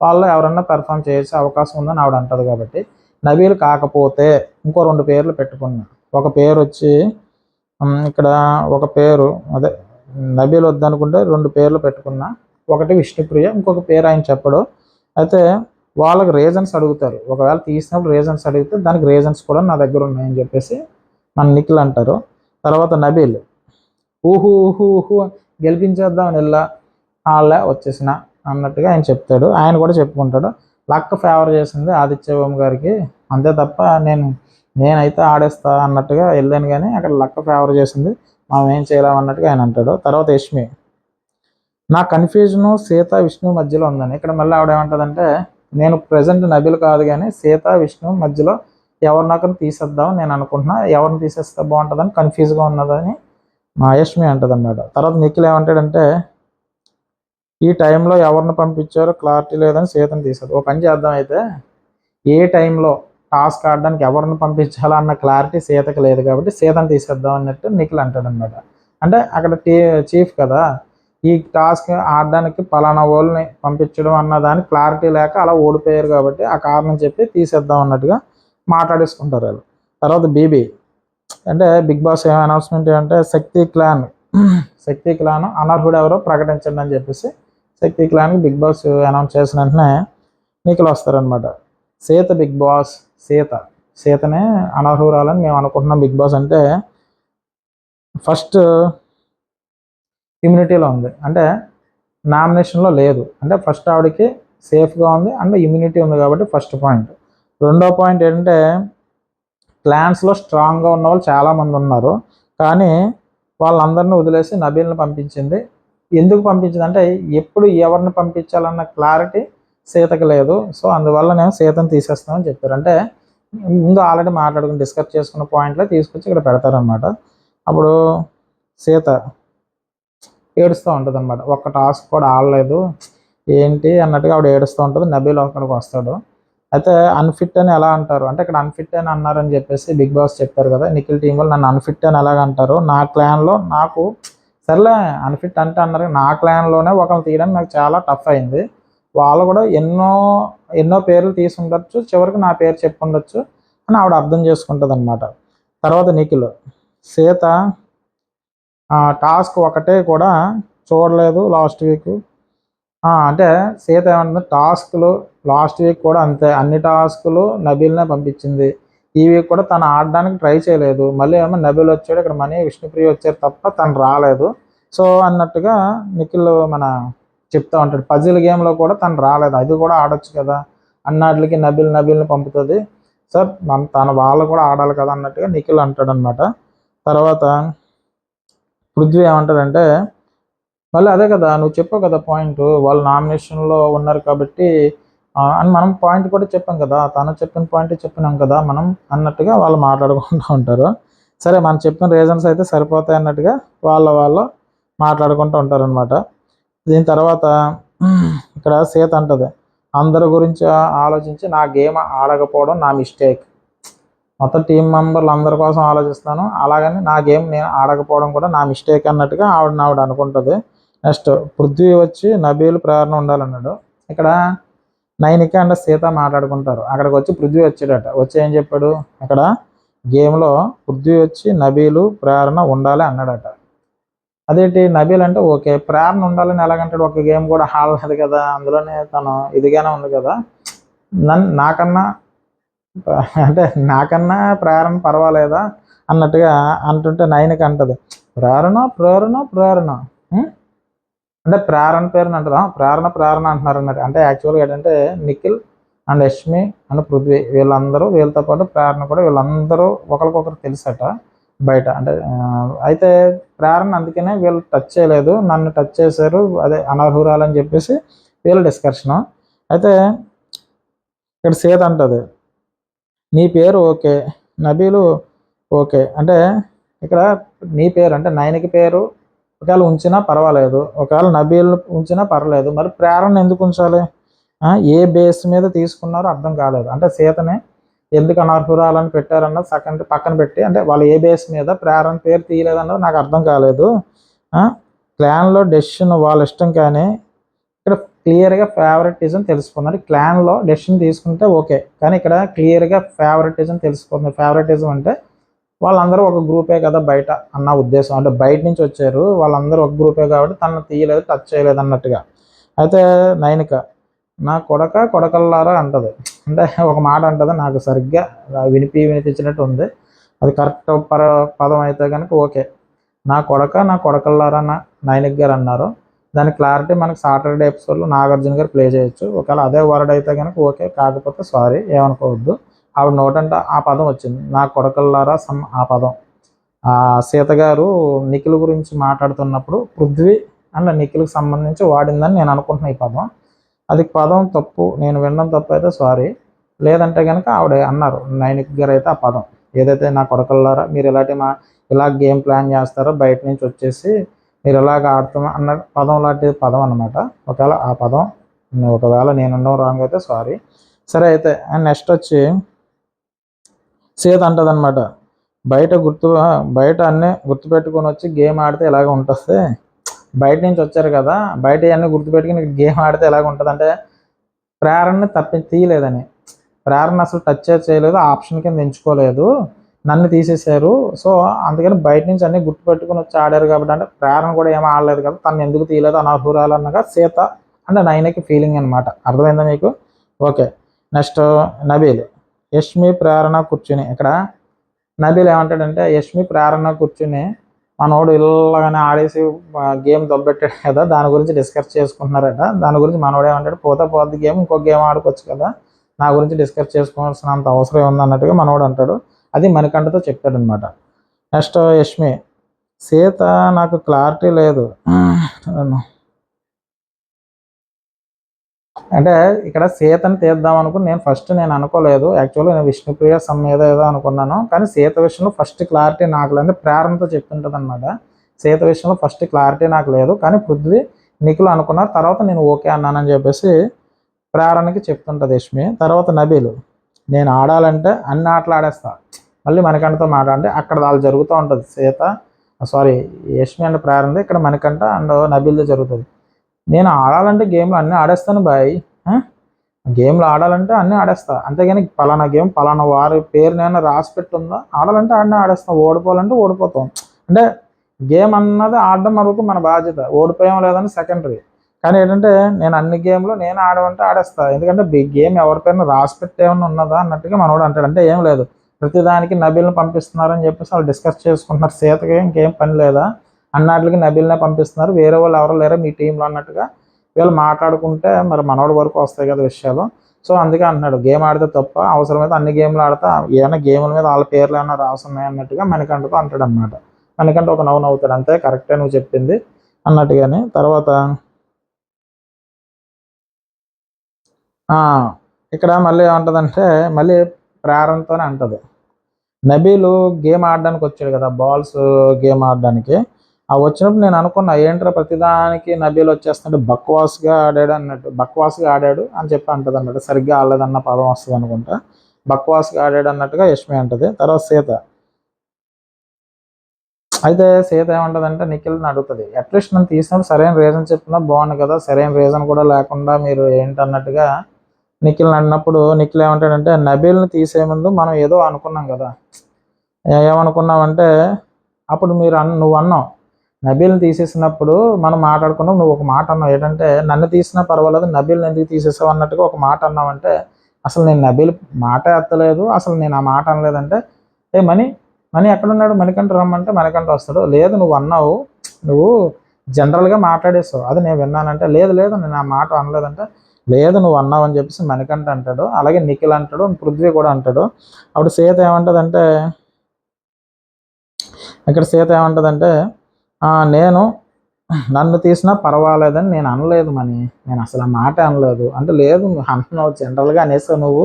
వాళ్ళు ఎవరన్నా పెర్ఫామ్ చేసే అవకాశం ఉందని ఆవిడ అంటది. కాబట్టి నబీల్ కాకపోతే ఇంకో 2 పేర్లు పెట్టుకున్నా. ఒక పేరు వచ్చి ఇక్కడ ఒక పేరు అదే నబీల్ వద్దనుకుంటే 2 పేర్లు పెట్టుకున్నా. ఒకటి విష్ణుప్రియ, ఇంకొక పేరు ఆయన చెప్పడు. అయితే వాళ్ళకి రీజన్స్ అడుగుతారు, ఒకవేళ తీసినప్పుడు రీజన్స్ అడిగితే దానికి రీజన్స్ కూడా నా దగ్గర ఉన్నాయని చెప్పేసి మన నిఖిల్ అంటారు. తర్వాత నబీల్ ఊహు ఊహు ఊహు గెలిపించేద్దామని వెళ్ళా వాళ్ళే వచ్చేసిన అన్నట్టుగా ఆయన చెప్తాడు. ఆయన కూడా చెప్పుకుంటాడు లక్ ఫేవర్ చేసింది ఆదిత్యభూమి గారికి, అంతే తప్ప నేనైతే ఆడేస్తా అన్నట్టుగా వెళ్ళాను, కానీ అక్కడ లక్ ఫేవర్ చేసింది మనం ఏం చేయలేం అన్నట్టుగా ఆయన అంటాడు. తర్వాత యష్మి నా కన్ఫ్యూజను సీత విష్ణు మధ్యలో ఉందని. ఇక్కడ మళ్ళీ ఆవిడ ఏమంటుందంటే నేను ప్రజెంట్ నబీల్ కాదు కానీ సీత విష్ణు మధ్యలో ఎవరినొకరిని తీసేద్దాం నేను అనుకుంటున్నా, ఎవరిని తీసేస్తే బాగుంటుందని కన్ఫ్యూజ్గా ఉన్నదని మా యష్మి అంటుంది అన్నమాట. తర్వాత నిఖిల్ ఏమంటాడంటే ఈ టైంలో ఎవరిని పంపించారో క్లారిటీ లేదని సీతను తీసేది. ఒక పని చేద్దాం అయితే ఏ టైంలో టాస్క్ ఆడడానికి ఎవరిని పంపించాలో అన్న క్లారిటీ సీతకు లేదు కాబట్టి సీతను తీసేద్దాం అన్నట్టు నిఖిల్ అంటాడు అనమాట. అంటే అక్కడ చీఫ్ కదా, ఈ టాస్క్ ఆడడానికి పలానా వాళ్ళని పంపించడం అన్న దానికి క్లారిటీ లేక అలా ఓడిపోయారు కాబట్టి ఆ కారణం చెప్పి తీసేద్దాం అన్నట్టుగా మాట్లాడేసుకుంటారు వాళ్ళు. తర్వాత బీబీ అంటే బిగ్ బాస్ ఏం అనౌన్స్మెంట్ అంటే శక్తి క్లాన్ అనర్హుడు ఎవరో ప్రకటించండి అని చెప్పేసి శక్తి క్లాన్కి బిగ్ బాస్ అనౌన్స్ చేసిన వెంటనే నిఖిల్ వస్తారనమాట. సీత బిగ్ బాస్ సీతనే అనర్హురాలని మేము అనుకుంటున్నాం బిగ్ బాస్ అంటే ఫస్ట్ ఇమ్యూనిటీలో ఉంది అంటే నామినేషన్లో లేదు అంటే ఫస్ట్ ఆవిడకి సేఫ్గా ఉంది అండ్ ఇమ్యూనిటీ ఉంది కాబట్టి ఫస్ట్ పాయింట్. రెండో పాయింట్ ఏంటంటే క్లాన్స్లో స్ట్రాంగ్గా ఉన్న వాళ్ళు చాలామంది ఉన్నారు, కానీ వాళ్ళందరినీ వదిలేసి నబీల్ని పంపించింది. ఎందుకు పంపించింది అంటే ఎప్పుడు ఎవరిని పంపించాలన్న క్లారిటీ సీతకి లేదు, సో అందువల్ల నేను సీతను తీసేస్తామని చెప్పారు. అంటే ముందు ఆల్రెడీ మాట్లాడుకుని డిస్కస్ చేసుకున్న పాయింట్లో తీసుకొచ్చి ఇక్కడ పెడతారనమాట. అప్పుడు సీత ఏడుస్తూ ఉంటుంది అనమాట, ఒక్క టాస్క్ కూడా ఆడలేదు ఏంటి అన్నట్టుగా ఆవిడ ఏడుస్తూ ఉంటుంది. నబీల్ అక్కడికి వస్తాడు. అయితే అన్ఫిట్ అని ఎలా అంటారు అంటే ఇక్కడ అన్ఫిట్ అని అన్నారని చెప్పేసి బిగ్ బాస్ చెప్పారు కదా, నిఖిల్ టీం వాళ్ళు నన్ను అన్ఫిట్ అని ఎలాగంటారు, నా క్లాన్లో నాకు సర్లే అన్ఫిట్ అంటే అన్నారు, నా క్లాన్లోనే ఒకరిని తీయడానికి నాకు చాలా టఫ్ అయింది, వాళ్ళు కూడా ఎన్నో పేర్లు తీసుండొచ్చు, చివరికి నా పేరు చెప్పుండొచ్చు అని ఆవిడ అర్థం చేసుకుంటుంది అనమాట. తర్వాత నిఖిల్ సీత టాస్క్ ఒకటే కూడా చూడలేదు లాస్ట్ వీక్, అంటే సీత ఏమంటుంది టాస్క్లు లాస్ట్ వీక్ కూడా అంతే అన్ని టాస్కులు నబీల్నే పంపించింది, ఈ వీక్ కూడా తను ఆడడానికి ట్రై చేయలేదు, మళ్ళీ ఏమో నబీల్ వచ్చాడు ఇక్కడ మనీ విష్ణుప్రియ వచ్చారు తప్ప తను రాలేదు, సో అన్నట్టుగా నిఖిల్ చెప్తా ఉంటాడు. పజిల్ గేమ్లో కూడా తను రాలేదు, అది కూడా ఆడొచ్చు కదా అన్నాటికి నబీల్ని పంపుతుంది, సార్ తన వాళ్ళు కూడా ఆడాలి కదా అన్నట్టుగా నిఖిల్ అంటాడు అనమాట. తర్వాత పృథ్వీ ఏమంటాడంటే మళ్ళీ అదే కదా నువ్వు చెప్పావు కదా పాయింట్, వాళ్ళు నామినేషన్లో ఉన్నారు కాబట్టి అని మనం పాయింట్ కూడా చెప్పాం కదా, తను చెప్పిన పాయింట్ చెప్పినాం కదా మనం అన్నట్టుగా వాళ్ళు మాట్లాడుకుంటూ ఉంటారు. సరే మనం చెప్పిన రీజన్స్ అయితే సరిపోతాయి అన్నట్టుగా వాళ్ళు మాట్లాడుకుంటూ ఉంటారనమాట. దీని తర్వాత ఇక్కడ సీత అంటది అందరి గురించి ఆలోచించి నా గేమ్ ఆడకపోవడం నా మిస్టేక్, మొత్తం టీం మెంబర్లు అందరి కోసం ఆలోచిస్తాను అలాగని నా గేమ్ నేను ఆడకపోవడం కూడా నా మిస్టేక్ అన్నట్టుగా ఆవిడ అనుకుంటుంది. నెక్స్ట్ పృథ్వీ వచ్చి నబీల్ ప్రేరణ ఉండాలన్నాడు. ఇక్కడ నైనిక అండ్ సీత మాట్లాడుకుంటారు, అక్కడికి వచ్చి పృథ్వీ వచ్చాడట, వచ్చి ఏం చెప్పాడు అక్కడ గేమ్లో పృథ్వీ వచ్చి నబీలు ప్రేరణ ఉండాలి అన్నాడట. అదేంటి నబీల్ అంటే ఓకే ప్రేరణ ఉండాలని ఎలాగంటాడు, ఒక గేమ్ కూడా ఆడలేదు కదా, అందులోనే తను ఇదిగానే ఉంది కదా, నాకన్నా ప్రేరణ పర్వాలేదా అన్నట్టుగా అంటుంటే నైనిక అంటది ప్రేరణ అంటే ప్రేరణ పేరుని అంటారా, ప్రేరణ అంటున్నారు అన్నట్టు. అంటే యాక్చువల్గా ఏంటంటే నిఖిల్ అండ్ యష్మి అండ్ పృథ్వీ వీళ్ళందరూ, వీళ్ళతో పాటు ప్రేరణ కూడా, వీళ్ళందరూ ఒకరికొకరు తెలుసట బయట. అంటే అయితే ప్రేరణ అందుకనే వీళ్ళు టచ్ చేయలేదు, నన్ను టచ్ చేశారు, అదే అనర్హురాలని చెప్పేసి వీళ్ళ డిస్కషను. అయితే ఇక్కడ సీత అంటది, నీ పేరు ఓకే, నబీలు ఓకే. అంటే ఇక్కడ నీ పేరు అంటే నయనికి పేరు ఒకవేళ ఉంచినా పర్వాలేదు, ఒకవేళ నబీల్ ఉంచినా పర్వాలేదు, మరి ప్రేరణ ఎందుకు ఉంచాలి? ఏ బేస్ మీద తీసుకున్నారో అర్థం కాలేదు. అంటే సీతని ఎందుకు అనర్హురాలని పెట్టారన్నది సెకండ్ పక్కన పెట్టి, అంటే వాళ్ళు ఏ బేస్ మీద ప్రేరణ పేరు తీయలేదన్నది నాకు అర్థం కాలేదు. క్లాన్లో డెసిషన్ వాళ్ళ ఇష్టం, కానీ ఇక్కడ క్లియర్గా ఫేవరెటిజం తెలుసుకుంది. క్లాన్లో డెసిషన్ తీసుకుంటే ఓకే, కానీ ఇక్కడ క్లియర్గా ఫేవరెటిజం తెలుసుకుంది. ఫేవరెటిజం అంటే వాళ్ళందరూ ఒక గ్రూపే కదా బయట అన్న ఉద్దేశం. అంటే బయట నుంచి వచ్చారు వాళ్ళందరూ ఒక గ్రూపే కాబట్టి తనను తీయలేదు, టచ్ చేయలేదు అన్నట్టుగా. అయితే నైనిక నా కొడకల్లారా అంటది. అంటే ఒక మాట అంటది, నాకు సరిగ్గా వినిపించినట్టు ఉంది. అది కరెక్ట్ పదం అయితే కనుక ఓకే. నా కొడకల్లారా నైనిక్ గారు అన్నారు. దాని క్లారిటీ మనకి సాటర్డే ఎపిసోడ్లో నాగార్జున గారు ప్లే చేయొచ్చు. ఒకవేళ అదే వర్డ్ అయితే కనుక ఓకే, కాకపోతే సారీ ఏమనుకోవద్దు. ఆవిడ నోటంట ఆ పదం వచ్చింది, నా కొడకల్లారా ఆ పదం. సీత గారు నిఖిల్ గురించి మాట్లాడుతున్నప్పుడు పృథ్వీ అండ్ నిఖిల్కి సంబంధించి వాడిందని నేను అనుకుంటున్నాను ఈ పదం. అది పదం తప్పు, నేను వినడం తప్పు అయితే సారీ. లేదంటే కనుక ఆవిడ అన్నారు నైనిక్ గారు అయితే ఆ పదం ఏదైతే నా కొడకల్లారా మీరు ఇలా గేమ్ ప్లాన్ చేస్తారో బయట నుంచి వచ్చేసి మీరు ఇలాగ ఆడుతాం అన్న పదం లాంటి పదం అనమాట. ఒకవేళ ఆ పదం ఒకవేళ నేను ఉండడం రాంగ్ అయితే సారీ. సరే అయితే అండ్ నెక్స్ట్ వచ్చి సీత అంటది అనమాట, బయట అన్నీ గుర్తుపెట్టుకొని వచ్చి గేమ్ ఆడితే ఎలాగ ఉంటుంది, బయట నుంచి వచ్చారు కదా బయట అన్నీ గుర్తుపెట్టుకుని గేమ్ ఆడితే ఎలాగ ఉంటుంది అంటే ప్రేరణని తీయలేదని. ప్రేరణ అసలు టచ్ చేయలేదు, ఆప్షన్ కింద ఎంచుకోలేదు, నన్ను తీసేశారు. సో అందుకని బయట నుంచి అన్ని గుర్తుపెట్టుకుని వచ్చి ఆడారు కాబట్టి, అంటే ప్రేరణ కూడా ఏమీ ఆడలేదు కదా, తను ఎందుకు తీయలేదు అనర్హురాలు అన్నగా సీత అంటే నైనకి ఫీలింగ్ అనమాట. అర్థమైందా మీకు? ఓకే. నెక్స్ట్ నబీల్, యష్మి ప్రేరణ కూర్చుని, ఇక్కడ నబీల్ ఏమంటాడంటే యష్మి ప్రేరణ కూర్చుని మనోడు ఇలాగానే ఆడేసి గేమ్ దొబ్బెట్టాడు కదా, దాని గురించి డిస్కస్ చేసుకుంటున్నారట. దాని గురించి మనోడు ఏమంటాడు, పోద్ది గేమ్ ఇంకో గేమ్ ఆడుకోవచ్చు కదా, నా గురించి డిస్కస్ చేసుకోవాల్సినంత అవసరం ఉంది అన్నట్టుగా మనోడు అంటాడు. అది మణికంఠతో చెప్తాడనమాట. నెక్స్ట్ యష్మి, సీత నాకు క్లారిటీ లేదు అంటే ఇక్కడ సీతని తీద్దాం అనుకుని నేను అనుకోలేదు. యాక్చువల్గా నేను విష్ణుప్రియ సమ్ ఏదో అనుకున్నాను, కానీ సీత విషయంలో ఫస్ట్ క్లారిటీ నాకు లేదు. ప్రేరణతో చెప్తుంటుంది అనమాట. సీత విషయంలో ఫస్ట్ క్లారిటీ నాకు లేదు, కానీ పృథ్వీ నిఖిల్ అనుకున్నారు, తర్వాత నేను ఓకే అన్నానని చెప్పేసి ప్రేరణకి చెప్తుంటుంది యష్మి. తర్వాత నబీలు, నేను ఆడాలంటే అన్ని ఆటలు ఆడేస్తా, మళ్ళీ మణికంఠతో అంటే అక్కడ వాళ్ళు జరుగుతూ ఉంటుంది. యష్మి అండ్ ప్రేరణది, ఇక్కడ మణికంఠ అండ్ నబీల్తో జరుగుతుంది. నేను ఆడాలంటే గేమ్లో అన్నీ ఆడేస్తాను బాయ్, గేమ్లో ఆడాలంటే అన్నీ ఆడేస్తా, అంతేగాని పలానా గేమ్ పలానా వారి పేరు నేను రాసి పెట్టుందా, ఆడాలంటే అన్నీ ఆడేస్తాం, ఓడిపోవాలంటే ఓడిపోతాం. అంటే గేమ్ అన్నది ఆడడం వరకు మన బాధ్యత, ఓడిపోయాం లేదని సెకండరీ. కానీ ఏంటంటే నేను అన్ని గేమ్లో నేను ఆడమంటే ఆడేస్తా, ఎందుకంటే గేమ్ ఎవరికైనా రాసి పెట్టి ఏమన్నా ఉన్నదా అన్నట్టుగా మనోడు అంటాడు. అంటే ఏం లేదు, ప్రతిదానికి నబీల్ని పంపిస్తున్నారని చెప్పేసి వాళ్ళు డిస్కస్ చేసుకుంటున్నారు. సీతకి ఇంకేం పని లేదా అన్నట్లకి నబీల్నే పంపిస్తున్నారు, వేరే వాళ్ళు ఎవరు లేరా మీ టీంలో అన్నట్టుగా వీళ్ళు మాట్లాడుకుంటే మరి మనోడి వరకు వస్తాయి కదా విషయాలు. సో అందుకే అంటున్నాడు గేమ్ ఆడితే తప్ప, అవసరమైతే అన్ని గేమ్లు ఆడితే ఏమైనా గేముల మీద వాళ్ళ పేర్లు ఏమైనా రాసున్నాయి అన్నట్టుగా మణికంఠతో అంటాడు అనమాట. మణికంఠ ఒక నవ్వు నవ్వుతాడు, అంతే కరెక్టే నువ్వు చెప్పింది అన్నట్టుగానే. తర్వాత ఇక్కడ మళ్ళీ ఏమంటుందంటే మళ్ళీ ప్రేరణతోనే అంటది, నబీలు గేమ్ ఆడడానికి వచ్చాడు కదా, బాల్స్ గేమ్ ఆడడానికి. వచ్చినప్పుడు నేను అనుకున్నా ఏంట్రా ప్రతిదానికి నబీలు వచ్చేస్తుంటే బక్వాస్గా ఆడాడు అని చెప్పి అంటది అన్నట్టు. సరిగ్గా ఆడలేదన్న పదం వస్తుంది అనుకుంటా, బక్వాస్గా ఆడాడు అన్నట్టుగా యష్మి అంటది. తర్వాత సీత ఏమంటదంటే నిఖిల్ని అడుగుతుంది, అట్లీస్ట్ నన్ను తీసినప్పుడు సరైన రీజన్ చెప్పినా బాగుంది కదా, సరైన రీజన్ కూడా లేకుండా మీరు ఏంటన్నట్టుగా నిఖిల్ని అడిగినప్పుడు నిఖిల్ ఏమంటాడంటే నబీల్ని తీసే ముందు మనం ఏదో అనుకున్నాం కదా, ఏమనుకున్నామంటే అప్పుడు నువ్వు అన్నావు నబీల్ని తీసేసినప్పుడు మనం మాట్లాడుకున్నావు, నువ్వు ఒక మాట అన్నావు ఏంటంటే నన్ను తీసినా పర్వాలేదు నబీల్ని ఎందుకు తీసేసావు అన్నట్టుగా ఒక మాట అన్నావంటే, అసలు నేను నబీల్ మాట ఎత్తలేదు, అసలు నేను ఆ మాట అనలేదంటే మనీ ఎక్కడున్నాడు, మణికంఠ రమ్మంటే మణికంఠ వస్తాడు, లేదు నువ్వు అన్నావు, నువ్వు జనరల్గా మాట్లాడేస్తావు అది నేను విన్నానంటే, లేదు నేను ఆ మాట అనలేదంటే లేదు నువ్వు అన్నావు అని చెప్పేసి మణికంఠ అంటాడు, అలాగే నిఖిల్ అంటాడు, పృథ్వీ కూడా అంటాడు. అప్పుడు సీత ఏమంటుందంటే, ఇక్కడ సీత ఏమంటుందంటే నేను నన్ను తీసినా పర్వాలేదని నేను అనలేదు మని, నేను అసలు ఆ మాట అనలేదు అంటే. లేదు నువ్వు అంటున్నావు, జనరల్గా అనేసావు నువ్వు,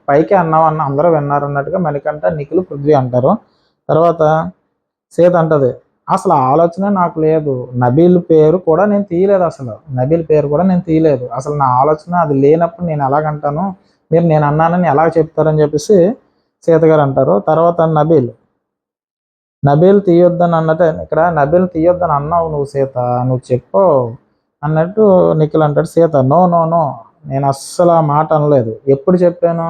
పైకి అన్నావు అన్న అందరూ విన్నారు అన్నట్టుగా మణికంఠ, నిఖిల్, పృథ్వీ అంటారు. తర్వాత సీత అంటది, అసలు ఆలోచన నాకు లేదు, నబీల్ పేరు కూడా నేను తీయలేదు, అసలు నబీల్ పేరు కూడా నేను తీయలేదు, అసలు నా ఆలోచన అది లేనప్పుడు నేను ఎలాగంటాను, మీరు నేను అన్నానని ఎలాగ చెప్తారని చెప్పేసి సీత గారు అంటారు. తర్వాత నబీల్ తీయొద్దని అన్నట్టు, ఇక్కడ నబీల్ తీయొద్దని అన్నావు నువ్వు సీత, నువ్వు చెప్పు అన్నట్టు నిఖిల్ అంటాడు. సీత నో నో నో, నేను అస్సలు ఆ మాట అనలేదు. ఎప్పుడు చెప్పాను,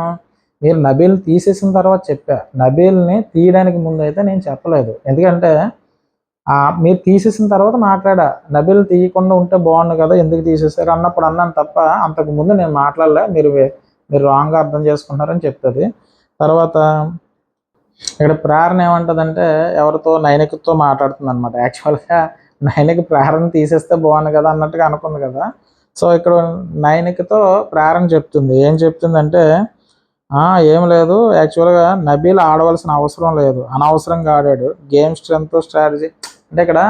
మీరు నబీల్ తీసేసిన తర్వాత చెప్పా, నబీల్ని తీయడానికి ముందు అయితే నేను చెప్పలేదు. ఎందుకంటే మీరు తీసేసిన తర్వాత మాట్లాడా, నబీల్ తీయకుండా ఉంటే బాగుండు కదా, ఎందుకు తీసేసారు అన్నప్పుడు అన్నాను తప్ప, అంతకు ముందు నేను మాట్లాడలే, మీరు రాంగ్గా అర్థం చేసుకుంటున్నారని చెప్తుంది. తర్వాత ఇక్కడ ప్రేరణ ఏమంటుందంటే, ఎవరితో, నైనికతో మాట్లాడుతుంది అనమాట. యాక్చువల్గా నైనిక ప్రేరణ తీసేస్తే బాగుండు కదా అన్నట్టుగా అనుకుంది కదా. సో ఇక్కడ నైనికతో ప్రేరణ చెప్తుంది, ఏం చెప్తుందంటే, ఏం లేదు, యాక్చువల్గా నబీల్ ఆడవలసిన అవసరం లేదు, అనవసరంగా ఆడాడు, గేమ్ స్ట్రెంత్ స్ట్రాటజీ అంటే ఇక్కడ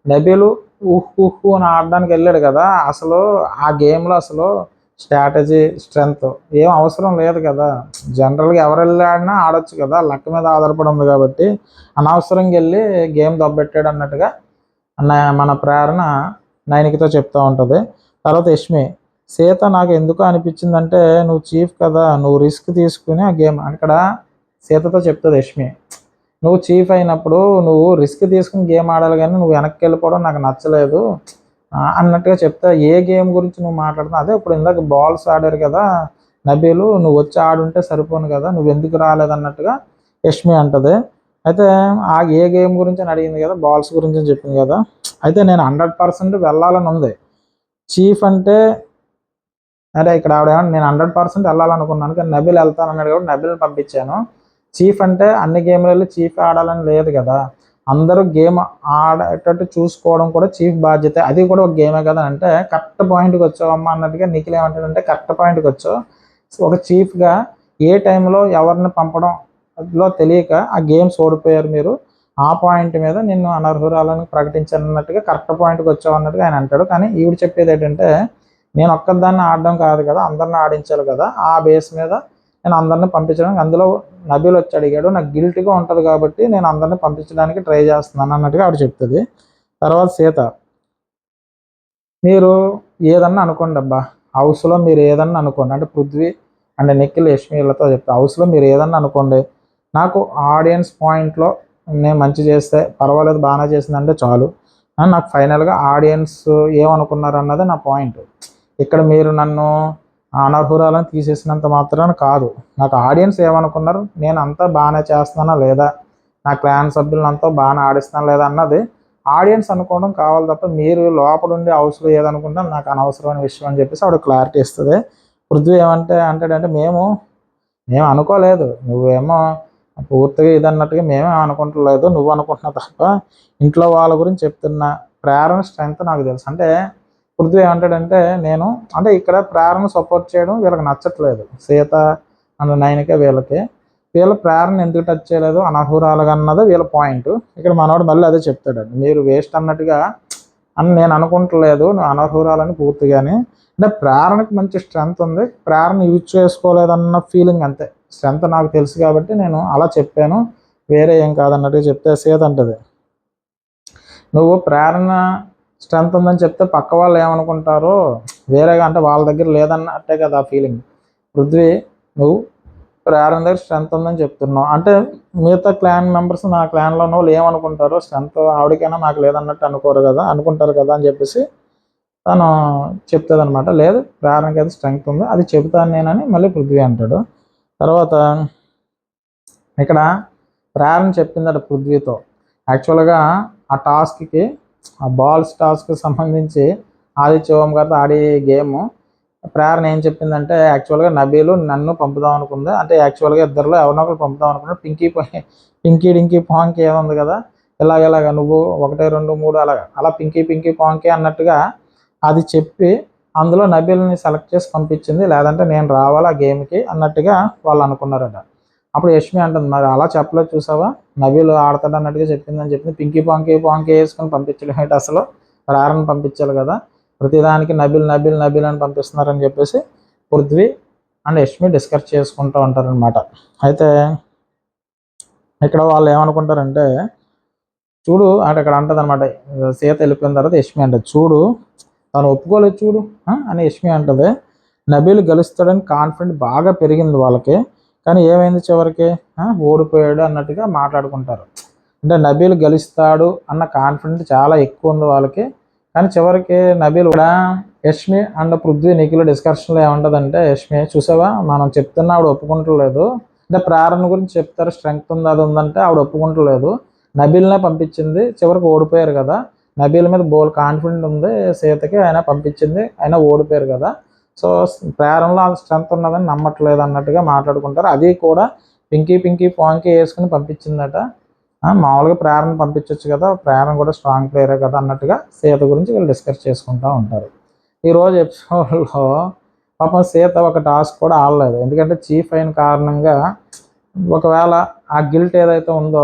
నబీలు ఊహు అని ఆడడానికి వెళ్ళాడు కదా, అసలు ఆ గేమ్లో అసలు స్ట్రాటజీ స్ట్రెంత్ ఏం అవసరం లేదు కదా. జనరల్గా ఎవరు వెళ్ళి ఆడినా ఆడొచ్చు కదా, లక్ మీద ఆధారపడి ఉంది కాబట్టి అనవసరంగా వెళ్ళి గేమ్ దొబ్బెట్టాడు అన్నట్టుగా మన ప్రేరణ నైనికతో చెప్తూ ఉంటుంది. తర్వాత యష్మి, సీత నాకు ఎందుకు అనిపించిందంటే, నువ్వు చీఫ్ కదా, నువ్వు రిస్క్ తీసుకుని ఆ గేమ్, అక్కడ సీతతో చెప్తుంది యష్మి, నువ్వు చీఫ్ అయినప్పుడు నువ్వు రిస్క్ తీసుకుని గేమ్ ఆడాలి, కానీ నువ్వు వెనక్కి వెళ్ళిపోవడం నాకు నచ్చలేదు అన్నట్టుగా చెప్తా. ఏ గేమ్ గురించి నువ్వు మాట్లాడుతున్నావు, అదే ఇప్పుడు ఇందాక బాల్స్ ఆడారు కదా నబీలు, నువ్వు వచ్చి ఆడుంటే సరిపోను కదా, నువ్వు ఎందుకు రాలేదన్నట్టుగా యష్మి అంటది. అయితే ఏ గేమ్ గురించి అని అడిగింది కదా, బాల్స్ గురించి అని చెప్పింది కదా. అయితే నేను 100% వెళ్ళాలని ఉంది, చీఫ్ అంటే అరే ఇక్కడ ఆవిడేమన్నా నేను 100% వెళ్ళాలనుకున్నాను, కానీ నబీల్ వెళ్తానన్నాడు కాబట్టి నబీల్ని పంపించాను. చీఫ్ అంటే అన్ని గేమ్లలో చీఫ్ ఆడాలని లేదు కదా, అందరూ గేమ్ ఆడేటట్టు చూసుకోవడం కూడా చీఫ్ బాధ్యత, అది కూడా ఒక గేమే కదా అంటే, కరెక్ట్ పాయింట్కి వచ్చావు అమ్మ అన్నట్టుగా నిఖిల్ ఏమంటాడంటే, కరెక్ట్ పాయింట్కి వచ్చావు, ఒక చీఫ్గా ఏ టైంలో ఎవరిని పంపడంలో తెలియక ఆ గేమ్స్ ఓడిపోయారు మీరు, ఆ పాయింట్ మీద నిన్ను అనర్హురాలను ప్రకటించన్నట్టుగా కరెక్ట్ పాయింట్కి వచ్చావు అన్నట్టుగా ఆయన అంటాడు. కానీ ఈవిడ చెప్పేది ఏంటంటే, నేను ఒక్కదాన్ని ఆడడం కాదు కదా, అందరిని ఆడించాలి కదా, ఆ బేస్ మీద నేను అందరిని పంపించడానికి, అందులో నబీల్ వచ్చి అడిగాడు, నాకు గిల్టీగా ఉంటుంది కాబట్టి నేను అందరిని పంపించడానికి ట్రై చేస్తున్నాను అన్నట్టుగా ఆవిడ చెప్తుంది. తర్వాత సీత, మీరు ఏదన్నా అనుకోండి అబ్బా, హౌస్లో మీరు ఏదన్నా అనుకోండి, అంటే పృథ్వీ అండ్ నిఖిల్ యష్మిలతో చెప్తా, హౌస్లో మీరు ఏదన్నా అనుకోండి, నాకు ఆడియన్స్ పాయింట్లో నేను మంచి చేస్తే పర్వాలేదు, బాగానే చేసిందంటే చాలు, నాకు ఫైనల్గా ఆడియన్స్ ఏమనుకున్నారు అన్నది నా పాయింట్. ఇక్కడ మీరు నన్ను అనర్హురాలను తీసేసినంత మాత్రాన కాదు, నాకు ఆడియన్స్ ఏమనుకున్నారు, నేను అంతా బాగానే చేస్తున్నానా లేదా, నా క్లాన్ సభ్యులంతా బాగానే ఆడిస్తున్నాను లేదా అన్నది ఆడియన్స్ అనుకోవడం కావాలి తప్ప, మీరు లోపల ఉండి హౌస్లో ఏదనుకుంటే నాకు అనవసరమైన విషయం అని చెప్పేసి ఆవిడ క్లారిటీ ఇస్తుంది. పృథ్వీ అంటాడంటే, మేము అనుకోలేదు, నువ్వేమో పూర్తిగా ఇదన్నట్టుగా మేమే అనుకుంటలేదు, నువ్వు అనుకుంటున్నావు తప్ప, ఇంట్లో వాళ్ళ గురించి చెప్తున్నా, ప్రేరణ స్ట్రెంత్ నాకు తెలుసు అంటే. పృథ్వీ ఏమంటాడంటే, నేను అంటే ఇక్కడ ప్రేరణ సపోర్ట్ చేయడం వీళ్ళకి నచ్చట్లేదు, సీత అండ్ నైనిక వీళ్ళ ప్రేరణ ఎందుకు టచ్ చేయలేదు, అనర్హురాలుగా అన్నది వీళ్ళ పాయింట్. ఇక్కడ మనవాడు మళ్ళీ అదే చెప్తాడండి, మీరు వేస్ట్ అన్నట్టుగా అని నేను అనుకుంటలేదు, నువ్వు అనర్హురాలని పూర్తిగాని, అంటే ప్రేరణకి మంచి స్ట్రెంత్ ఉంది, ప్రేరణ యూజ్ చేసుకోలేదన్న ఫీలింగ్ అంతే, స్ట్రెంత్ నాకు తెలుసు కాబట్టి నేను అలా చెప్పాను, వేరే ఏం కాదన్నట్టుగా చెప్తే సీత అంటది, నువ్వు ప్రేరణ స్ట్రెంత్ ఉందని చెప్తే పక్క వాళ్ళు ఏమనుకుంటారో వేరేగా, అంటే వాళ్ళ దగ్గర లేదన్నట్టే కదా ఆ ఫీలింగ్. పృథ్వీ, నువ్వు ప్రేరణ దగ్గర స్ట్రెంత్ ఉందని చెప్తున్నావు అంటే, మిగతా క్లాన్ మెంబర్స్ నా క్లాన్లో ఉన్న వాళ్ళు ఏమనుకుంటారో, స్ట్రెంత్ ఆవిడకైనా నాకు లేదన్నట్టు అనుకుంటారు కదా అని చెప్పేసి తను చెప్తుంది అనమాట. లేదు ప్రేరణకి అయితే స్ట్రెంగ్త్ ఉంది, అది చెబుతాను నేనని మళ్ళీ పృథ్వీ అంటాడు. తర్వాత ఇక్కడ ప్రేరణ చెప్పిందట పృథ్వీతో, యాక్చువల్గా ఆ టాస్క్కి, ఆ బాల్స్ టాస్క్కి సంబంధించి ఆదిత్య ఓం గారితో ఆడే గేము ప్రేరణ ఏం చెప్పిందంటే, యాక్చువల్గా నబీలు నన్ను పంపుదాం అనుకుంది, అంటే యాక్చువల్గా ఇద్దరిలో ఎవరినో ఒకరు పంపుదాం అనుకున్నాడు, పింకీ డింకీ పాంకీ ఏముంది కదా, ఇలాగ నువ్వు 1 2 3 అలా పింకీ పాంకీ అన్నట్టుగా అది చెప్పి అందులో నబీల్ని సెలెక్ట్ చేసి పంపించింది, లేదంటే నేను రావాలి ఆ గేమ్కి అన్నట్టుగా వాళ్ళు అనుకున్నారట. అప్పుడు యష్మి అంటుంది, మరి అలా చెప్పలేదు చూసావా, నబీల్ ఆడతాడు అన్నట్టుగా చెప్పిందని చెప్పింది. పింకీ పాంకీ పాంకీ వేసుకొని పంపించడం ఏంటి అసలు, రారని పంపించాలి కదా, ప్రతిదానికి నబీల్ నబీల్ నబీల్ అని పంపిస్తున్నారని చెప్పేసి పృథ్వీ అండ్ యష్మి డిస్కస్ చేసుకుంటూ ఉంటారనమాట. అయితే ఇక్కడ వాళ్ళు ఏమనుకుంటారంటే, చూడు అంటే ఇక్కడ అంటది అనమాట, సీత వెళ్ళిపోయిన తర్వాత యష్మి అంటది, చూడు తను ఒప్పుకోలేదు చూడు అని యష్మి అంటది. నబీల్ గెలుస్తాడని కాన్ఫిడెంట్ బాగా పెరిగింది వాళ్ళకి, కానీ ఏమైంది చివరికి ఓడిపోయాడు అన్నట్టుగా మాట్లాడుకుంటారు. అంటే నబీల్ గెలుస్తాడు అన్న కాన్ఫిడెంట్ చాలా ఎక్కువ ఉంది వాళ్ళకి, కానీ చివరికి నబీల్ కూడా యష్మి అండ్ పృథ్వీ నిఖిల్ డిస్కషన్లో ఏమంటదంటే, యష్మి చూసావా మనం చెప్తున్నా ఆవిడ ఒప్పుకుంటలేదు, అంటే ప్రేరణ గురించి చెప్తారు, స్ట్రెంగ్త్ ఉంది అది ఉందంటే ఆవిడ ఒప్పుకుంటలేదు, నబీల్నే పంపించింది, చివరికి ఓడిపోయారు కదా, నబీల్ మీద బోల్ కాన్ఫిడెంట్ ఉంది సీతకి, ఆయన పంపించింది, ఆయన ఓడిపోయారు కదా, సో ప్రేరణలో అంత స్ట్రెంత్ ఉన్నదని నమ్మట్లేదు అన్నట్టుగా మాట్లాడుకుంటారు. అది కూడా పింకీ పింకీ పాంకీ వేసుకుని పంపించిందట, మామూలుగా ప్రేరణ పంపించవచ్చు కదా, ప్రేరణ కూడా స్ట్రాంగ్ ప్లేయరే కదా అన్నట్టుగా సీత గురించి వీళ్ళు డిస్కస్ చేసుకుంటూ ఉంటారు. ఈరోజు ఎపిసోడ్లో పాపం సీత ఒక టాస్క్ కూడా ఆడలేదు, ఎందుకంటే చీఫ్ అయిన కారణంగా ఒకవేళ ఆ గిల్ట్ ఏదైతే ఉందో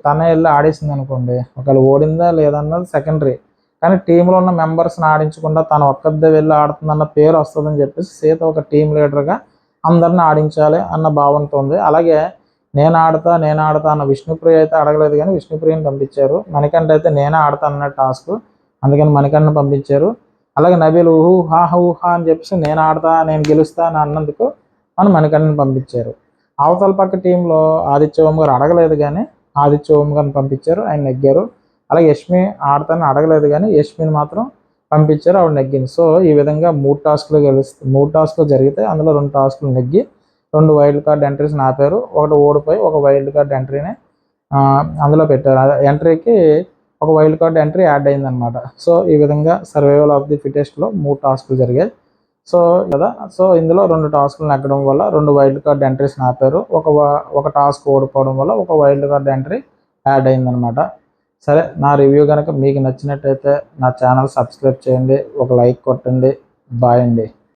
తనే వెళ్ళి ఆడేసింది అనుకోండి, ఒకవేళ ఓడిందా లేదన్నది సెకండరీ, కానీ టీంలో ఉన్న మెంబర్స్ని ఆడించకుండా తను ఒక్కదే వెళ్ళి ఆడుతుందన్న పేరు వస్తుందని చెప్పేసి సీత ఒక టీం లీడర్గా అందరిని ఆడించాలి అన్న భావంతో ఉంది. అలాగే నేను ఆడతా అన్న విష్ణుప్రియ అయితే అడగలేదు, కానీ విష్ణుప్రియని పంపించారు. మణికంఠ అయితే నేనే ఆడతా అన్న టాస్క్, అందుకని మణికంఠను పంపించారు. అలాగే నబీల్ ఊహా అని చెప్పేసి నేను ఆడతా నేను గెలుస్తా అని అన్నందుకు మన మణికంఠని పంపించారు. అవతల పక్క టీంలో ఆదిత్య ఓం గారు అడగలేదు, కానీ ఆదిత్య ఓం గారిని పంపించారు, ఆయన నెగ్గారు. అలాగే యష్మి ఆడతానని అడగలేదు, కానీ యష్మిని మాత్రం పంపించారు, ఆవిడ నెగ్గింది. సో ఈ విధంగా 3 టాస్క్లు జరిగితే అందులో 2 టాస్క్లు నెగ్గి 2 వైల్డ్ కార్డ్ ఎంట్రీస్ని ఆపారు, ఒకటి ఓడిపోయి ఒక వైల్డ్ కార్డ్ ఎంట్రీని అందులో పెట్టారు. ఎంట్రీకి ఒక వైల్డ్ కార్డ్ ఎంట్రీ యాడ్ అయిందనమాట. సో ఈ విధంగా సర్వైవల్ ఆఫ్ ది ఫిటెస్ట్లో 3 టాస్క్లు జరిగాయి. సో కదా, సో ఇందులో 2 టాస్క్లు నెగ్గడం వల్ల 2 వైల్డ్ కార్డ్ ఎంట్రీస్ని ఆపారు, ఒక టాస్క్ ఓడిపోవడం వల్ల ఒక వైల్డ్ కార్డ్ ఎంట్రీ యాడ్ అయిందనమాట. సరే, నా రివ్యూ కనుక మీకు నచ్చినట్టయితే నా ఛానల్ సబ్స్క్రైబ్ చేయండి, ఒక లైక్ కొట్టండి. బాయ్ అండి.